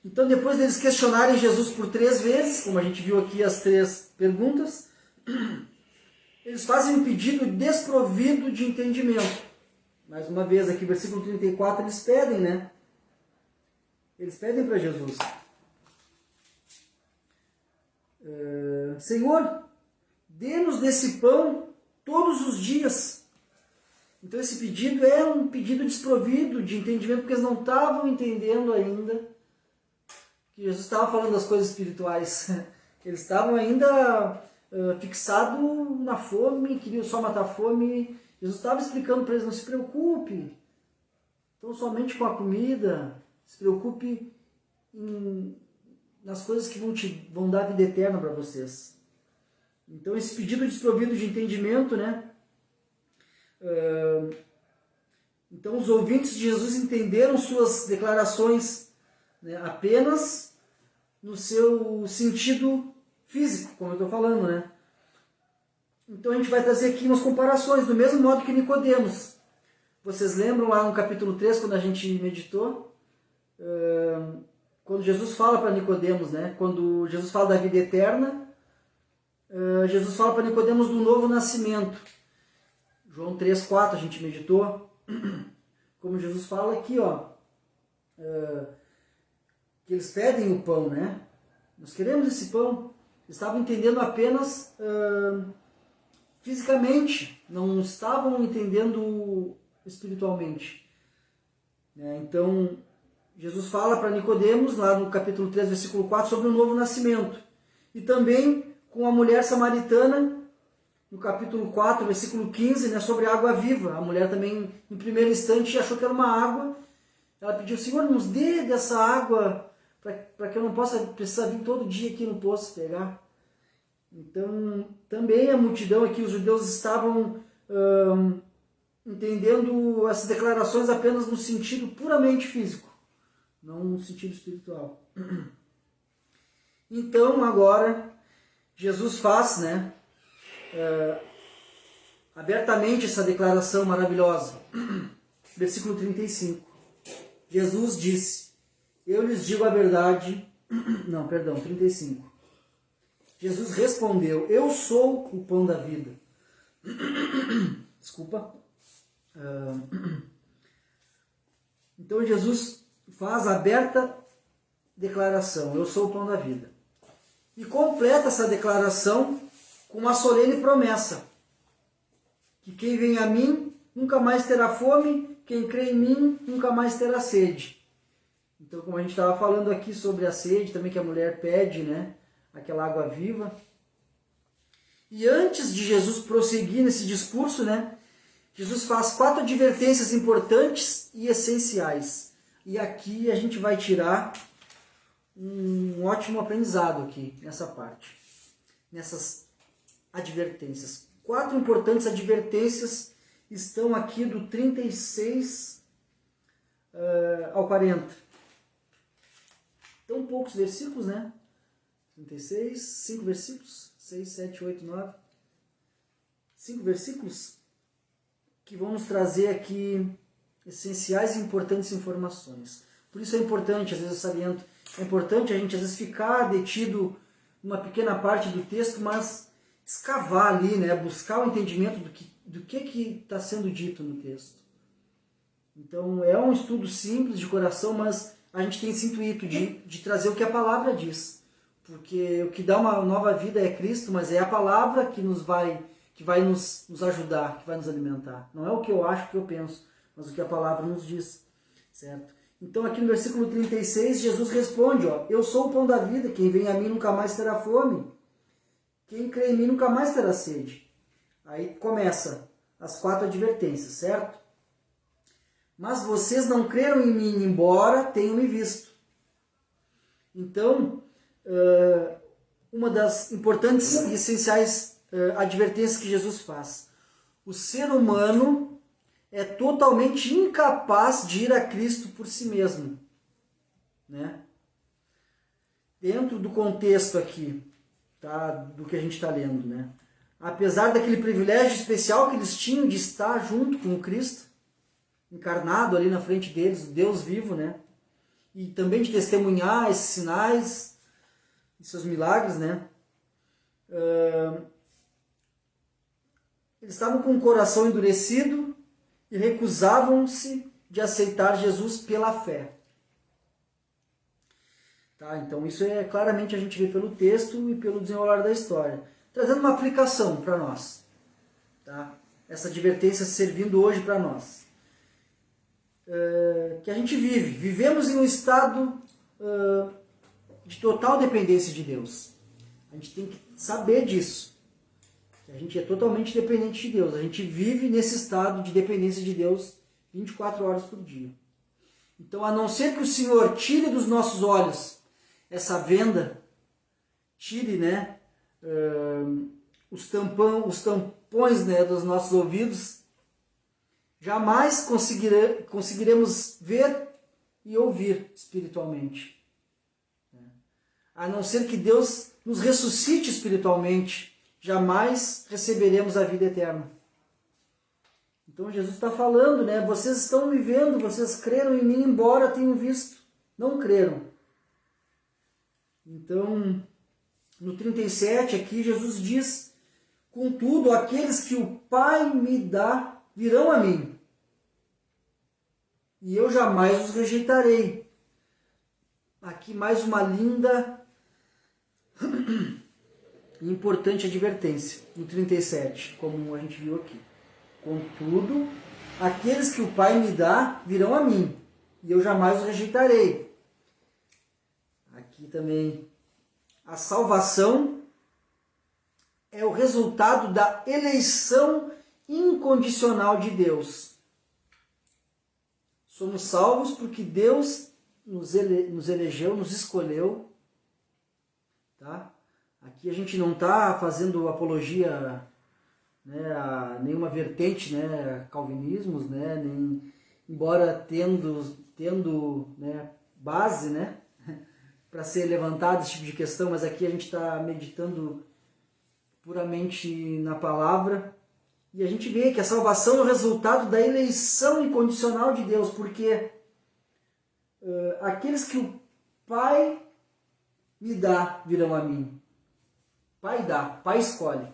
Então, depois deles questionarem Jesus por 3 vezes, como a gente viu aqui as 3 perguntas, eles fazem um pedido desprovido de entendimento. Mais uma vez, aqui, versículo 34, eles pedem, né? Eles pedem para Jesus: Senhor, dê-nos desse pão todos os dias. Então esse pedido é um pedido desprovido de entendimento, porque eles não estavam entendendo ainda que Jesus estava falando das coisas espirituais. Eles estavam ainda fixados na fome, queriam só matar a fome. Jesus estava explicando para eles: não se preocupe, então somente com a comida, se preocupe nas coisas que vão dar vida eterna para vocês. Então esse pedido desprovido de entendimento, né? Então os ouvintes de Jesus entenderam suas declarações, né, apenas no seu sentido físico, como eu estou falando, né? Então a gente vai trazer aqui umas comparações, do mesmo modo que Nicodemos. Vocês lembram lá no capítulo 3, quando a gente meditou? Quando Jesus fala para Nicodemos, né? Quando Jesus fala da vida eterna, Jesus fala para Nicodemos do novo nascimento. João 3,4 a gente meditou. Como Jesus fala aqui, ó, que eles pedem o pão, né? Nós queremos esse pão. Eles estavam entendendo apenas fisicamente, não estavam entendendo espiritualmente, né? Então, Jesus fala para Nicodemos, lá no capítulo 3, versículo 4, sobre o novo nascimento. E também com a mulher samaritana, no capítulo 4, versículo 15, né, sobre a água viva. A mulher também, em primeiro instante, achou que era uma água. Ela pediu: Senhor, nos dê dessa água, para que eu não possa precisar vir todo dia aqui no poço pegar. Então, também a multidão aqui, os judeus estavam entendendo essas declarações apenas no sentido puramente físico, não no sentido espiritual. Então, agora, Jesus faz, né, abertamente essa declaração maravilhosa. Versículo 35. Jesus disse: eu lhes digo a verdade. Não, perdão, 35. Jesus respondeu: eu sou o pão da vida. Desculpa. Então Jesus faz a aberta declaração: eu sou o pão da vida. E completa essa declaração com uma solene promessa: que quem vem a mim nunca mais terá fome, quem crê em mim nunca mais terá sede. Então, como a gente estava falando aqui sobre a sede, também que a mulher pede, né, aquela água viva. E antes de Jesus prosseguir nesse discurso, né, Jesus faz 4 advertências importantes e essenciais. E aqui a gente vai tirar um ótimo aprendizado aqui nessa parte, nessas advertências. 4 importantes advertências estão aqui do 36 ao 40. Tão poucos versículos, né? 36, 5 versículos, 6, 7, 8, 9. 5 versículos que vão nos trazer aqui essenciais e importantes informações. Por isso é importante, às vezes eu saliento, é importante a gente às vezes ficar detido numa pequena parte do texto, mas escavar ali, né? Buscar o entendimento do que está sendo dito no texto. Então é um estudo simples de coração, mas a gente tem esse intuito de trazer o que a palavra diz. Porque o que dá uma nova vida é Cristo, mas é a palavra que vai nos ajudar, que vai nos alimentar. Não é o que eu acho, o que eu penso, mas o que a palavra nos diz, certo? Então aqui no versículo 36, Jesus responde, ó, eu sou o pão da vida, quem vem a mim nunca mais terá fome, quem crê em mim nunca mais terá sede. Aí começa as 4 advertências, certo? Mas vocês não creram em mim, embora tenham me visto. Então, uma das importantes e essenciais advertências que Jesus faz. O ser humano é totalmente incapaz de ir a Cristo por si mesmo, né? Dentro do contexto aqui, tá, do que a gente está lendo, né? Apesar daquele privilégio especial que eles tinham de estar junto com o Cristo, encarnado ali na frente deles, o Deus vivo, né? E também de testemunhar esses sinais e seus milagres, né? Eles estavam com o coração endurecido e recusavam-se de aceitar Jesus pela fé. Tá? Então isso é claramente a gente vê pelo texto e pelo desenrolar da história. Trazendo uma aplicação para nós. Tá? Essa advertência servindo hoje para nós. Que a gente vivemos em um estado de total dependência de Deus. A gente tem que saber disso. A gente é totalmente dependente de Deus. A gente vive nesse estado de dependência de Deus 24 horas por dia. Então, a não ser que o Senhor tire dos nossos olhos essa venda, tire, né, os tampões, né, dos nossos ouvidos, jamais conseguiremos ver e ouvir espiritualmente. A não ser que Deus nos ressuscite espiritualmente, jamais receberemos a vida eterna. Então Jesus está falando, né? Vocês estão me vendo, vocês creram em mim, embora tenham visto. Não creram. Então, no 37 aqui, Jesus diz, contudo, aqueles que o Pai me dá, virão a mim, e eu jamais os rejeitarei. Aqui mais uma linda e importante advertência, no 37, como a gente viu aqui. Contudo, aqueles que o Pai me dá, virão a mim, e eu jamais os rejeitarei. Aqui também, a salvação é o resultado da eleição incondicional de Deus. Somos salvos porque Deus nos elegeu, nos escolheu. Tá? Aqui a gente não está fazendo apologia, né, a nenhuma vertente, né, calvinismos, né, nem, embora tendo né, base, né, para ser levantado esse tipo de questão, mas aqui a gente está meditando puramente na palavra. E a gente vê que a salvação é o resultado da eleição incondicional de Deus, porque aqueles que o Pai me dá virão a mim. Pai dá, Pai escolhe.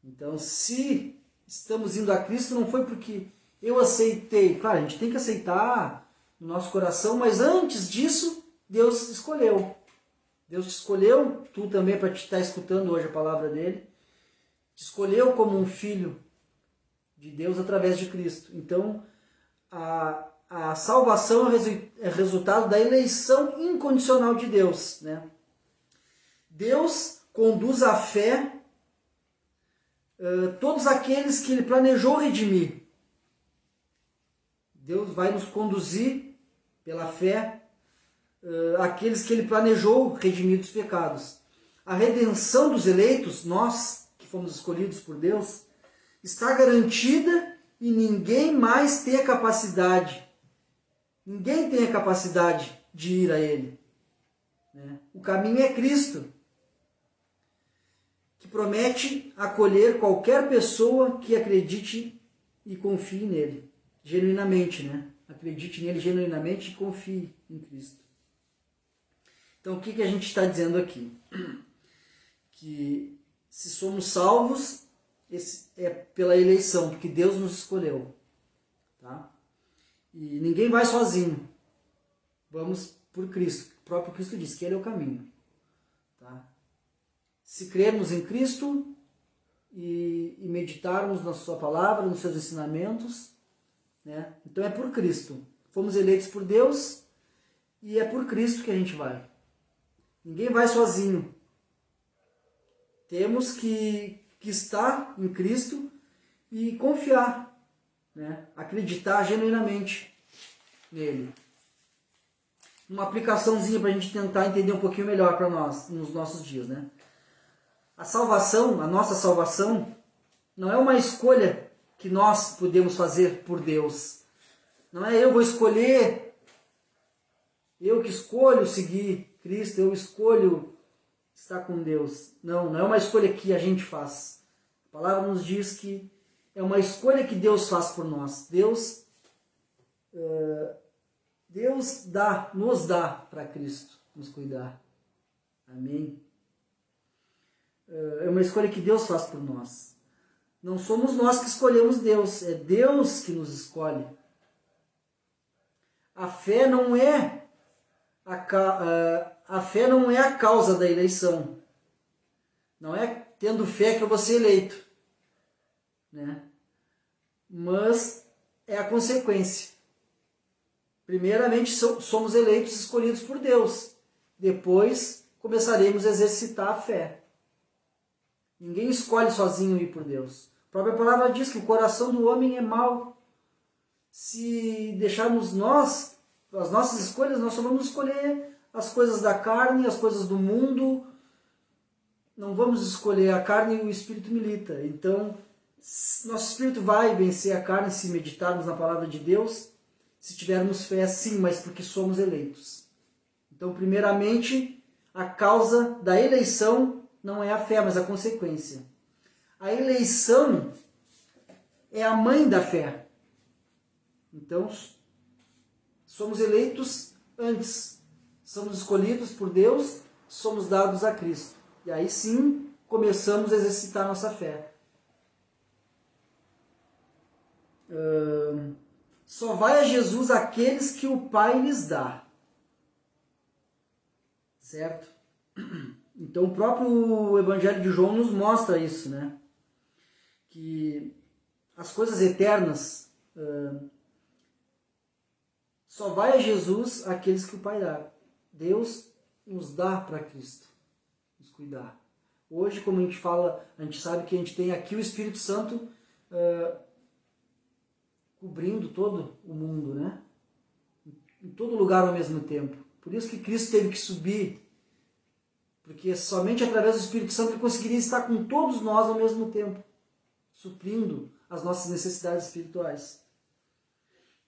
Então, se estamos indo a Cristo, não foi porque eu aceitei. Claro, a gente tem que aceitar no nosso coração, mas antes disso, Deus escolheu. Deus te escolheu, tu também, para te estar escutando hoje a palavra dele. Te escolheu como um filho de Deus através de Cristo. Então, a salvação é resultado da eleição incondicional de Deus, né? Deus conduz à fé todos aqueles que Ele planejou redimir. Deus vai nos conduzir pela fé aqueles que Ele planejou redimir dos pecados. A redenção dos eleitos, nós que fomos escolhidos por Deus, está garantida e ninguém mais tem a capacidade. Ninguém tem a capacidade de ir a Ele, né? O caminho é Cristo, que promete acolher qualquer pessoa que acredite e confie nele, genuinamente, né? Acredite nele genuinamente e confie em Cristo. Então, o que a gente está dizendo aqui? Que se somos salvos, é pela eleição, porque Deus nos escolheu, tá? E ninguém vai sozinho. Vamos por Cristo. O próprio Cristo diz que Ele é o caminho, tá? Se crermos em Cristo e meditarmos na sua palavra, nos seus ensinamentos, né? Então é por Cristo. Fomos eleitos por Deus e é por Cristo que a gente vai. Ninguém vai sozinho. Temos que estar em Cristo e confiar, né? Acreditar genuinamente nele. Uma aplicaçãozinha para a gente tentar entender um pouquinho melhor para nós, nos nossos dias, né? A salvação, a nossa salvação, não é uma escolha que nós podemos fazer por Deus. Não é eu vou escolher, eu que escolho seguir Cristo, eu escolho estar com Deus. Não é uma escolha que a gente faz. A palavra nos diz que é uma escolha que Deus faz por nós. Deus nos dá para Cristo nos cuidar. Amém? É uma escolha que Deus faz por nós. Não somos nós que escolhemos Deus, é Deus que nos escolhe. A fé não é a causa da eleição. Não é tendo fé que eu vou ser eleito, né? Mas é a consequência. Primeiramente somos eleitos, escolhidos por Deus. Depois começaremos a exercitar a fé. Ninguém escolhe sozinho ir por Deus. A própria palavra diz que o coração do homem é mau. Se deixarmos as nossas escolhas, nós só vamos escolher as coisas da carne, as coisas do mundo. Não vamos escolher a carne e o espírito milita. Então, nosso espírito vai vencer a carne se meditarmos na palavra de Deus, se tivermos fé, sim, mas porque somos eleitos. Então, primeiramente, a causa da eleição não é a fé, mas a consequência. A eleição é a mãe da fé. Então, somos eleitos antes. Somos escolhidos por Deus, somos dados a Cristo. E aí sim, começamos a exercitar nossa fé. Só vai a Jesus aqueles que o Pai lhes dá. Certo? Então o próprio Evangelho de João nos mostra isso, né? Que as coisas eternas só vai a Jesus aqueles que o Pai dá. Deus nos dá para Cristo nos cuidar. Hoje, como a gente fala, a gente sabe que a gente tem aqui o Espírito Santo cobrindo todo o mundo, né? Em todo lugar ao mesmo tempo. Por isso que Cristo teve que subir, porque somente através do Espírito Santo ele conseguiria estar com todos nós ao mesmo tempo, suprindo as nossas necessidades espirituais.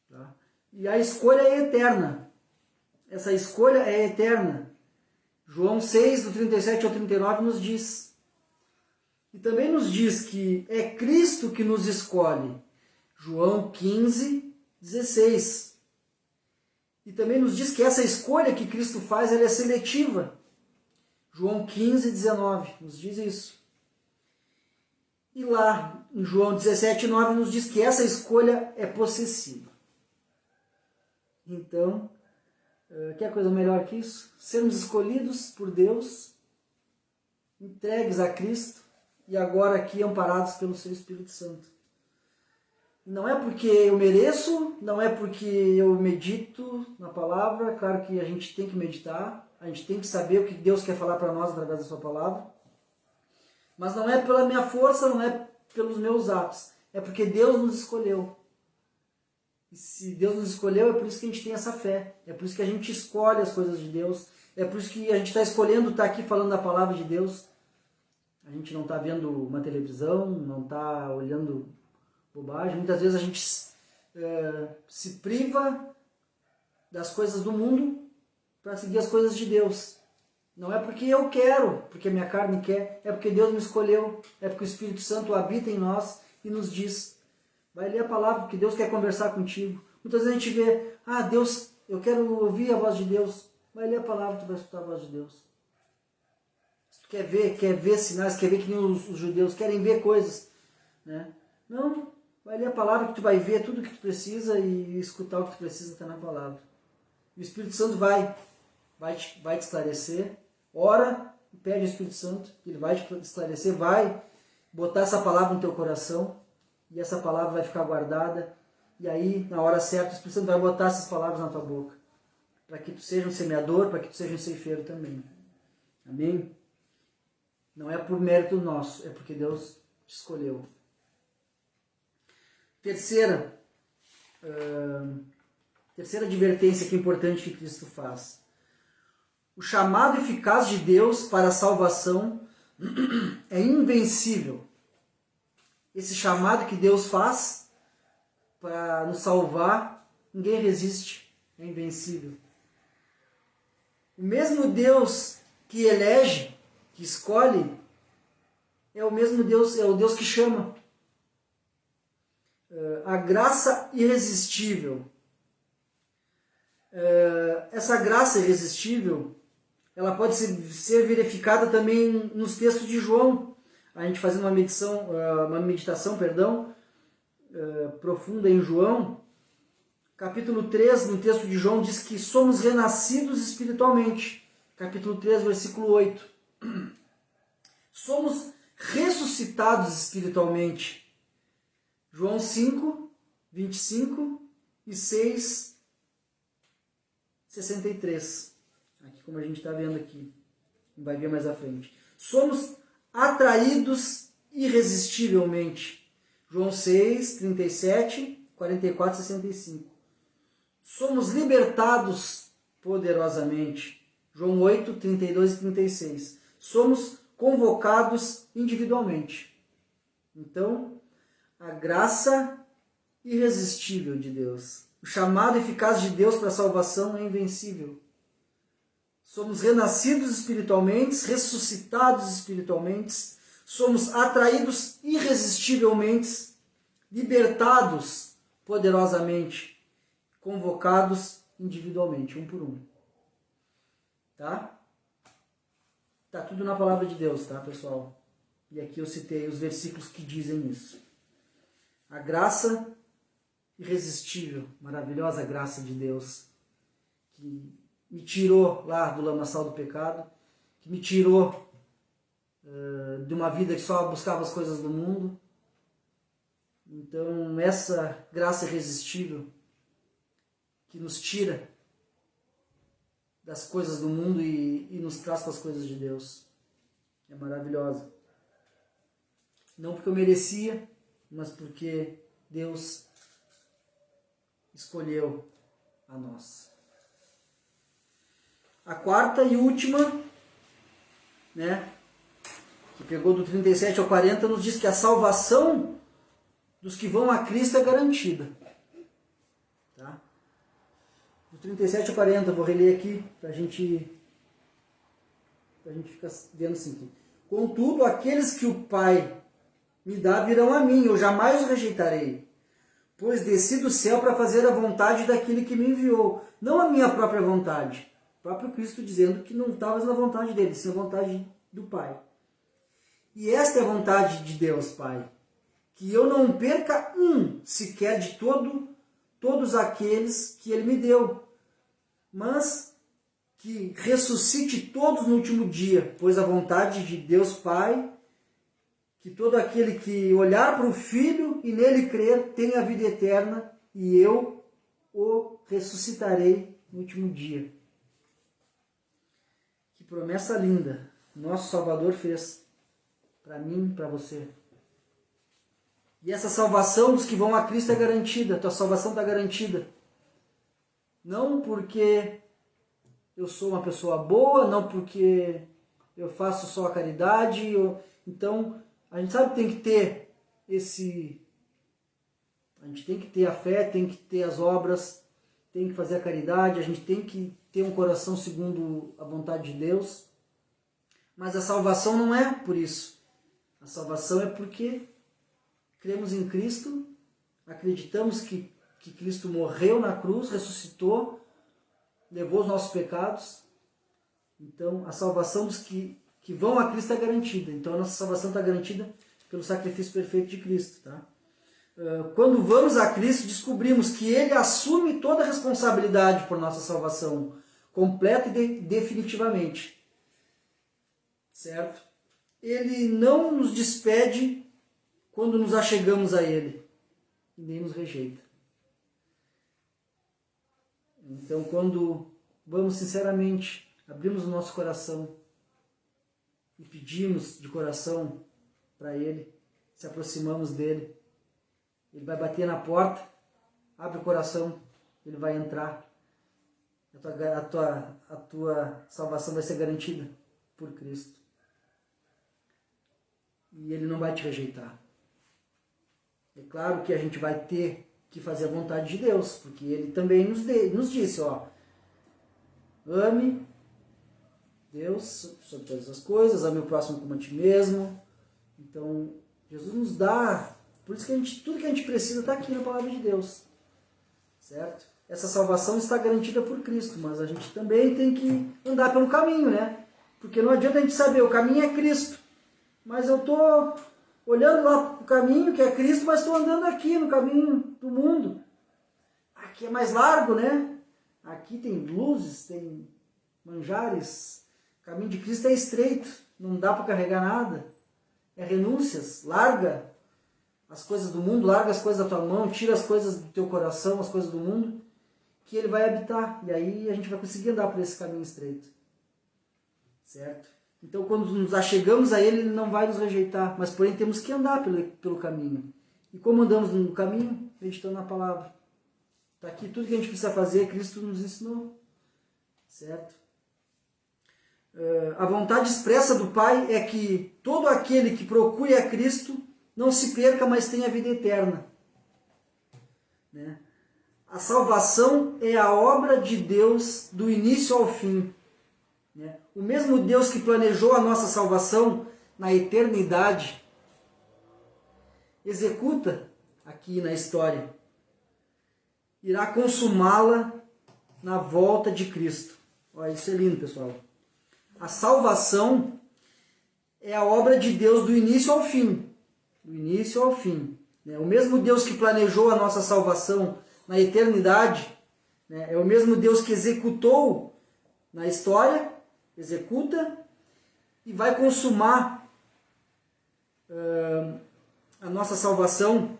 Tá? E a escolha é eterna. Essa escolha é eterna. João 6, do 37 ao 39, nos diz. E também nos diz que é Cristo que nos escolhe. João 15, 16. E também nos diz que essa escolha que Cristo faz, ela é seletiva. João 15, 19, nos diz isso. E lá, em João 17, 9, nos diz que essa escolha é possessiva. Então, quer coisa melhor que isso? Sermos escolhidos por Deus, entregues a Cristo e agora aqui amparados pelo seu Espírito Santo. Não é porque eu mereço, não é porque eu medito na palavra. Claro que a gente tem que meditar, a gente tem que saber o que Deus quer falar para nós através da sua palavra. Mas não é pela minha força, não é pelos meus atos. É porque Deus nos escolheu. E se Deus nos escolheu, é por isso que a gente tem essa fé. É por isso que a gente escolhe as coisas de Deus. É por isso que a gente está escolhendo estar aqui falando da palavra de Deus. A gente não está vendo uma televisão, não está olhando bobagem. Muitas vezes a gente se priva das coisas do mundo para seguir as coisas de Deus. Não é porque eu quero, porque a minha carne quer, é porque Deus me escolheu, é porque o Espírito Santo habita em nós e nos diz: vai ler a palavra, porque Deus quer conversar contigo. Muitas vezes a gente vê: Deus, eu quero ouvir a voz de Deus. Vai ler a palavra, tu vai escutar a voz de Deus. Se tu quer ver sinais, quer ver que nem os judeus querem ver coisas, né? Não, vai ler a palavra que tu vai ver tudo o que tu precisa e escutar o que tu precisa está na palavra. E o Espírito Santo vai te esclarecer. Ora e pede ao Espírito Santo, que ele vai te esclarecer, vai botar essa palavra no teu coração e essa palavra vai ficar guardada. E aí, na hora certa, o Espírito Santo vai botar essas palavras na tua boca, para que tu seja um semeador, para que tu seja um ceifeiro também. Amém? Não é por mérito nosso, é porque Deus te escolheu. Terceira advertência que é importante que Cristo faz. O chamado eficaz de Deus para a salvação é invencível. Esse chamado que Deus faz para nos salvar, ninguém resiste, é invencível. O mesmo Deus que elege, que escolhe, é o mesmo Deus, é o Deus que chama. A graça irresistível. Essa graça irresistível, ela pode ser verificada também nos textos de João. A gente fazendo uma meditação profunda em João, capítulo 3, no texto de João, diz que somos renascidos espiritualmente. Capítulo 3, versículo 8. Somos ressuscitados espiritualmente. João 5, 25 e 6, 63. Aqui como a gente está vendo aqui. Vai ver mais à frente. Somos atraídos irresistivelmente. João 6, 37, 44 e 65. Somos libertados poderosamente. João 8, 32 e 36. Somos convocados individualmente. Então, a graça irresistível de Deus, o chamado eficaz de Deus para a salvação é invencível. Somos renascidos espiritualmente, ressuscitados espiritualmente, somos atraídos irresistivelmente, libertados poderosamente, convocados individualmente, um por um. Tá? Tá tudo na palavra de Deus, tá, pessoal? E aqui eu citei os versículos que dizem isso. A graça irresistível, maravilhosa graça de Deus, que me tirou lá do lamaçal do pecado, que me tirou de uma vida que só buscava as coisas do mundo. Então, essa graça irresistível que nos tira das coisas do mundo e nos traz para as coisas de Deus é maravilhosa. Não porque eu merecia, mas porque Deus escolheu a nós. A quarta e última, né, que pegou do 37 ao 40, nos diz que a salvação dos que vão a Cristo é garantida. Tá? Do 37 ao 40, vou reler aqui para a gente ficar vendo assim. Aqui. Contudo, aqueles que o Pai me dá virão a mim, eu jamais os rejeitarei, pois desci do céu para fazer a vontade daquele que me enviou, não a minha própria vontade. O próprio Cristo dizendo que não estava na vontade dele, sim a vontade do Pai. E esta é a vontade de Deus, Pai, que eu não perca um sequer de todos aqueles que Ele me deu, mas que ressuscite todos no último dia, pois a vontade de Deus Pai que todo aquele que olhar para o Filho e nele crer tem a vida eterna, e eu o ressuscitarei no último dia. Que promessa linda nosso Salvador fez para mim e para você. E essa salvação dos que vão a Cristo é garantida, a tua salvação está garantida. Não porque eu sou uma pessoa boa, não porque eu faço só a caridade. Então, a gente sabe que tem que ter a gente tem que ter a fé, tem que ter as obras, tem que fazer a caridade, a gente tem que ter um coração segundo a vontade de Deus. Mas a salvação não é por isso. A salvação é porque cremos em Cristo, acreditamos que Cristo morreu na cruz, ressuscitou, levou os nossos pecados. Então, a salvação dos que vão a Cristo é garantida. Então, a nossa salvação está garantida pelo sacrifício perfeito de Cristo. Tá? Quando vamos a Cristo, descobrimos que Ele assume toda a responsabilidade por nossa salvação, completa e definitivamente. Certo? Ele não nos despede quando nos achegamos a Ele, e nem nos rejeita. Então, quando vamos sinceramente, abrimos o nosso coração e pedimos de coração para Ele, se aproximamos dEle, Ele vai bater na porta, abre o coração, Ele vai entrar. A tua salvação vai ser garantida por Cristo. E Ele não vai te rejeitar. É claro que a gente vai ter que fazer a vontade de Deus, porque Ele também nos disse, ame Deus sobre todas as coisas, ame o próximo como a ti mesmo. Então, Jesus nos dá, por isso que tudo que a gente precisa está aqui na palavra de Deus, certo? Essa salvação está garantida por Cristo, mas a gente também tem que andar pelo caminho, né? Porque não adianta a gente saber, o caminho é Cristo, mas eu estou olhando lá para o caminho que é Cristo, mas estou andando aqui no caminho do mundo. Aqui é mais largo, né? Aqui tem luzes, tem manjares. O caminho de Cristo é estreito, não dá para carregar nada. É renúncias, larga as coisas do mundo, larga as coisas da tua mão, tira as coisas do teu coração, as coisas do mundo, que Ele vai habitar. E aí a gente vai conseguir andar por esse caminho estreito. Certo? Então, quando nos achegamos a Ele, Ele não vai nos rejeitar, mas porém temos que andar pelo caminho. E como andamos no caminho? Meditando na palavra. Está aqui tudo que a gente precisa fazer, Cristo nos ensinou. Certo? A vontade expressa do Pai é que todo aquele que procure a Cristo não se perca, mas tenha vida eterna. Né? A salvação é a obra de Deus do início ao fim. O mesmo Deus que planejou a nossa salvação na eternidade, executa aqui na história, irá consumá-la na volta de Cristo. Olha, isso é lindo, pessoal. A salvação é a obra de Deus do início ao fim. Do início ao fim. O mesmo Deus que planejou a nossa salvação na eternidade, é o mesmo Deus que executou na história, executa e vai consumar a nossa salvação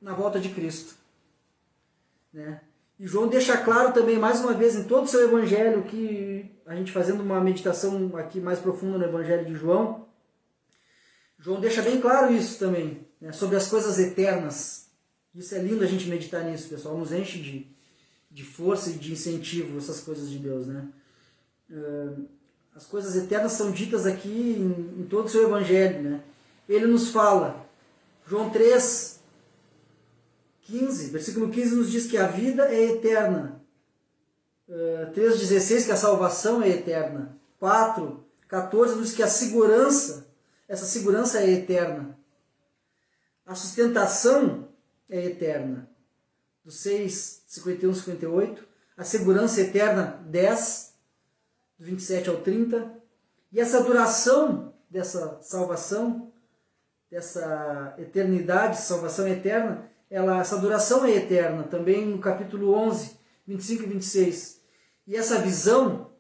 na volta de Cristo. Né? E João deixa claro também, mais uma vez, em todo o seu evangelho, que a gente fazendo uma meditação aqui mais profunda no evangelho de João, João deixa bem claro isso também, né? Sobre as coisas eternas. Isso é lindo a gente meditar nisso, pessoal, nos enche de força e de incentivo, essas coisas de Deus, né? As coisas eternas são ditas aqui em todo o seu evangelho, né? Ele nos fala, João 3, 15, versículo 15 nos diz que a vida é eterna. 3,16 que a salvação é eterna. 4,14 nos diz que a segurança, essa segurança é eterna. A sustentação é eterna. Do 6, 51, 58. A segurança eterna, 10, do 27 ao 30. E essa duração dessa salvação, dessa eternidade, salvação eterna, essa duração é eterna, também no capítulo 11, 25 e 26. E essa visão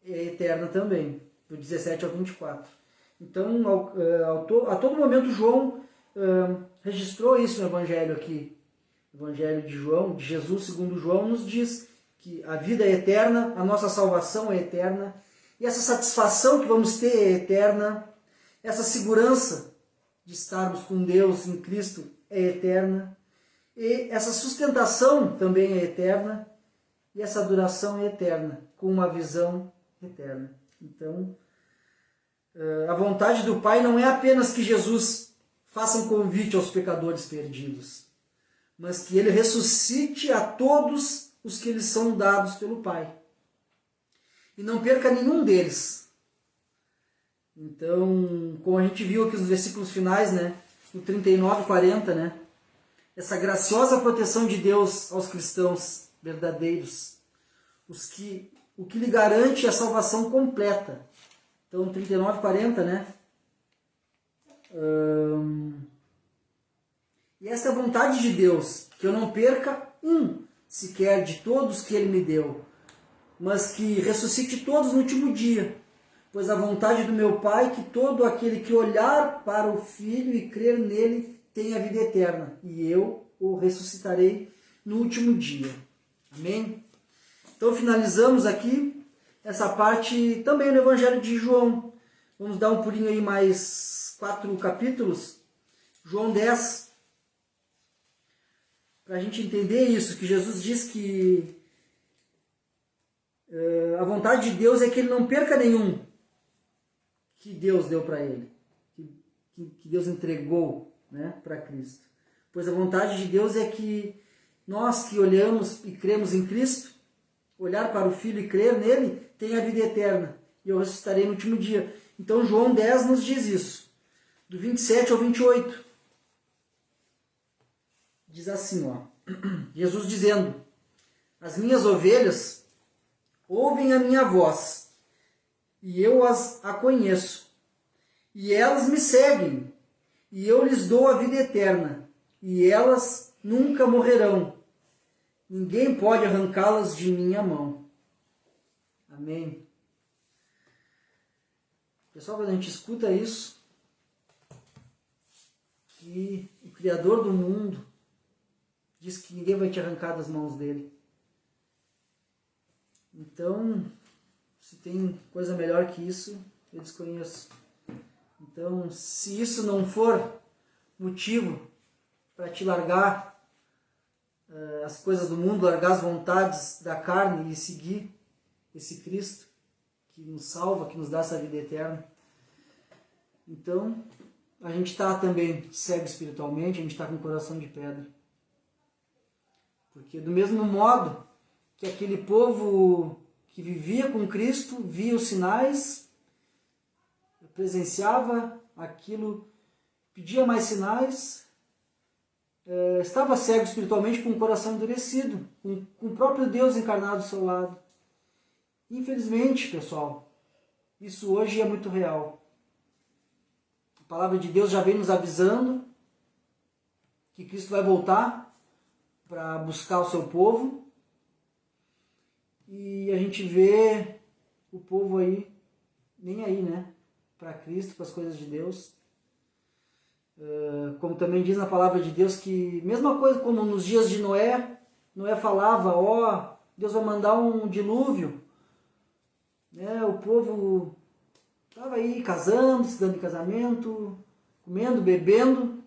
é eterna também. do 17 ao 24. Então, a todo momento, João registrou isso no Evangelho aqui. O Evangelho de João, de Jesus segundo João, nos diz que a vida é eterna, a nossa salvação é eterna, e essa satisfação que vamos ter é eterna, essa segurança de estarmos com Deus em Cristo é eterna, e essa sustentação também é eterna, e essa duração é eterna, com uma visão eterna. Então, a vontade do Pai não é apenas que Jesus faça um convite aos pecadores perdidos, mas que ele ressuscite a todos os que lhes são dados pelo Pai. E não perca nenhum deles. Então, como a gente viu aqui nos versículos finais, né, no 39 e 40, né, essa graciosa proteção de Deus aos cristãos verdadeiros, o que lhe garante a salvação completa. Então, 39 e 40, né, e essa é a vontade de Deus, que eu não perca um sequer de todos que Ele me deu, mas que ressuscite todos no último dia. Pois a vontade do meu Pai é que todo aquele que olhar para o Filho e crer nele tenha vida eterna, e eu o ressuscitarei no último dia. Amém? Então finalizamos aqui essa parte também no Evangelho de João. Vamos dar um pulinho aí mais 4 capítulos. João 10. Para a gente entender isso, que Jesus diz que a vontade de Deus é que ele não perca nenhum que Deus deu para ele, que Deus entregou, né, para Cristo. Pois a vontade de Deus é que nós que olhamos e cremos em Cristo, olhar para o Filho e crer nele, tenha a vida eterna, e eu ressuscitarei no último dia. Então João 10 nos diz isso, do 27 ao 28. Diz assim, ó, Jesus dizendo: as minhas ovelhas ouvem a minha voz, e eu a conheço, e elas me seguem, e eu lhes dou a vida eterna, e elas nunca morrerão. Ninguém pode arrancá-las de minha mão. Amém. Pessoal, quando a gente escuta isso, que o Criador do mundo diz que ninguém vai te arrancar das mãos dele. Então, se tem coisa melhor que isso, eu desconheço. Então, se isso não for motivo para te largar as coisas do mundo, largar as vontades da carne e seguir esse Cristo que nos salva, que nos dá essa vida eterna, então a gente está também cego espiritualmente, a gente está com o coração de pedra. Porque do mesmo modo que aquele povo que vivia com Cristo, via os sinais, presenciava aquilo, pedia mais sinais, estava cego espiritualmente, com o coração endurecido, com o próprio Deus encarnado ao seu lado. Infelizmente, pessoal, isso hoje é muito real. A palavra de Deus já vem nos avisando que Cristo vai voltar para buscar o seu povo, e a gente vê o povo aí, nem aí, né, para Cristo, para as coisas de Deus. Como também diz na palavra de Deus que, mesma coisa como nos dias de Noé, Noé falava, ó, Deus vai mandar um dilúvio, né, o povo estava aí casando, se dando em casamento, comendo, bebendo,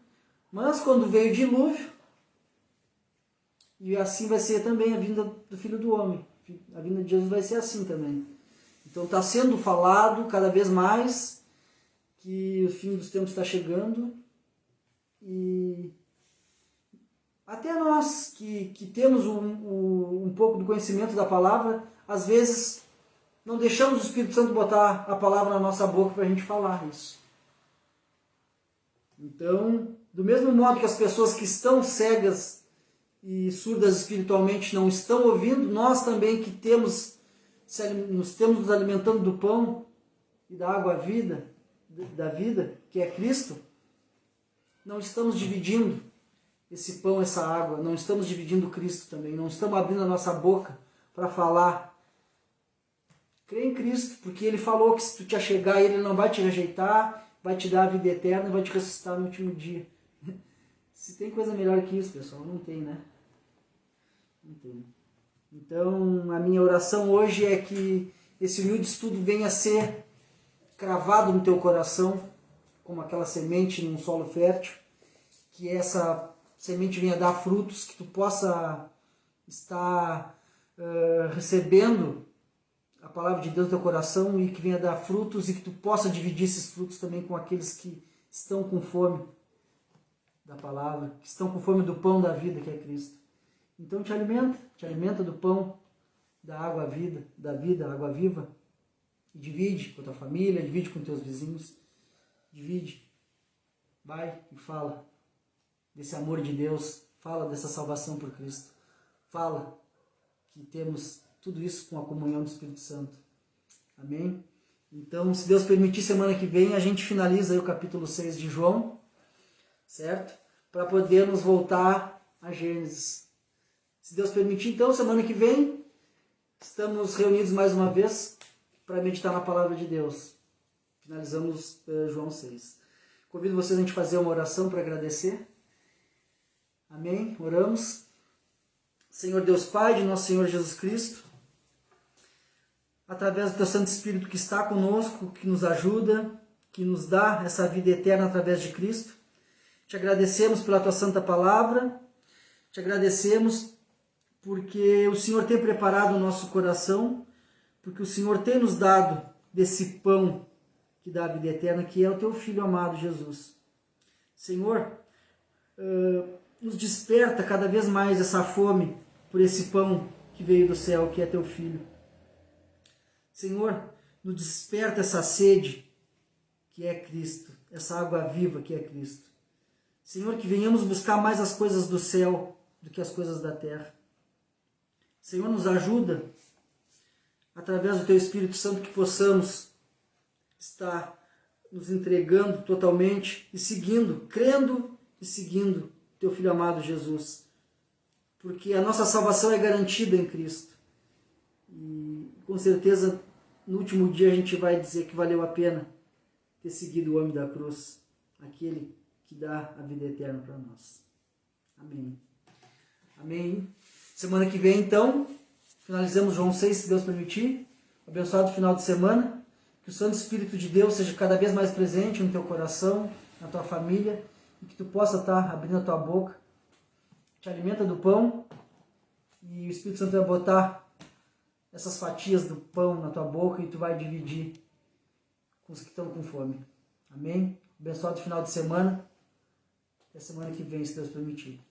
mas quando veio o dilúvio, e assim vai ser também a vinda do Filho do Homem. A vinda de Jesus vai ser assim também. Então está sendo falado cada vez mais que o fim dos tempos está chegando. E até nós que temos um pouco do conhecimento da palavra, às vezes não deixamos o Espírito Santo botar a palavra na nossa boca para a gente falar isso. Então, do mesmo modo que as pessoas que estão cegas e surdas espiritualmente não estão ouvindo, nós também que temos nos alimentando do pão e da água da vida, que é Cristo, não estamos dividindo esse pão, essa água, não estamos dividindo Cristo também, não estamos abrindo a nossa boca para falar Crê em Cristo, porque Ele falou que se tu te achegar a Ele, Ele não vai te rejeitar, vai te dar a vida eterna e vai te ressuscitar no último dia. Se tem coisa melhor que isso, pessoal, não tem, né? Não tem. Então, a minha oração hoje é que esse humilde estudo venha a ser cravado no teu coração, como aquela semente num solo fértil, que essa semente venha dar frutos, que tu possa estar recebendo a palavra de Deus no teu coração e que venha dar frutos e que tu possa dividir esses frutos também com aqueles que estão com fome da palavra, que estão com fome do pão da vida, que é Cristo. Então te alimenta do pão da água da vida, água viva, e divide com a tua família, divide com teus vizinhos, divide, vai e fala desse amor de Deus, fala dessa salvação por Cristo, fala que temos tudo isso com a comunhão do Espírito Santo. Amém? Então, se Deus permitir, semana que vem a gente finaliza aí o capítulo 6 de João, certo? Para podermos voltar a Gênesis. Se Deus permitir, então, semana que vem, estamos reunidos mais uma vez para meditar na palavra de Deus. Finalizamos João 6. Convido vocês a gente fazer uma oração para agradecer. Amém? Oramos. Senhor Deus Pai, de nosso Senhor Jesus Cristo, através do Teu Santo Espírito que está conosco, que nos ajuda, que nos dá essa vida eterna através de Cristo, te agradecemos pela Tua Santa Palavra, te agradecemos porque o Senhor tem preparado o nosso coração, porque o Senhor tem nos dado desse pão que dá a vida eterna, que é o Teu Filho amado Jesus. Senhor, nos desperta cada vez mais essa fome por esse pão que veio do céu, que é Teu Filho. Senhor, nos desperta essa sede que é Cristo, essa água viva que é Cristo. Senhor, que venhamos buscar mais as coisas do céu do que as coisas da terra. Senhor, nos ajuda, através do Teu Espírito Santo, que possamos estar nos entregando totalmente e seguindo, crendo e seguindo Teu Filho amado Jesus. Porque a nossa salvação é garantida em Cristo. E com certeza, no último dia a gente vai dizer que valeu a pena ter seguido o homem da cruz, aquele que dá a vida eterna para nós. Amém. Amém. Semana que vem, então, finalizamos João 6, se Deus permitir. Abençoado final de semana. Que o Santo Espírito de Deus seja cada vez mais presente no teu coração, na tua família, e que tu possa estar abrindo a tua boca. Te alimenta do pão e o Espírito Santo vai botar essas fatias do pão na tua boca e tu vai dividir com os que estão com fome. Amém? Abençoado final de semana. Até semana que vem, se Deus permitir.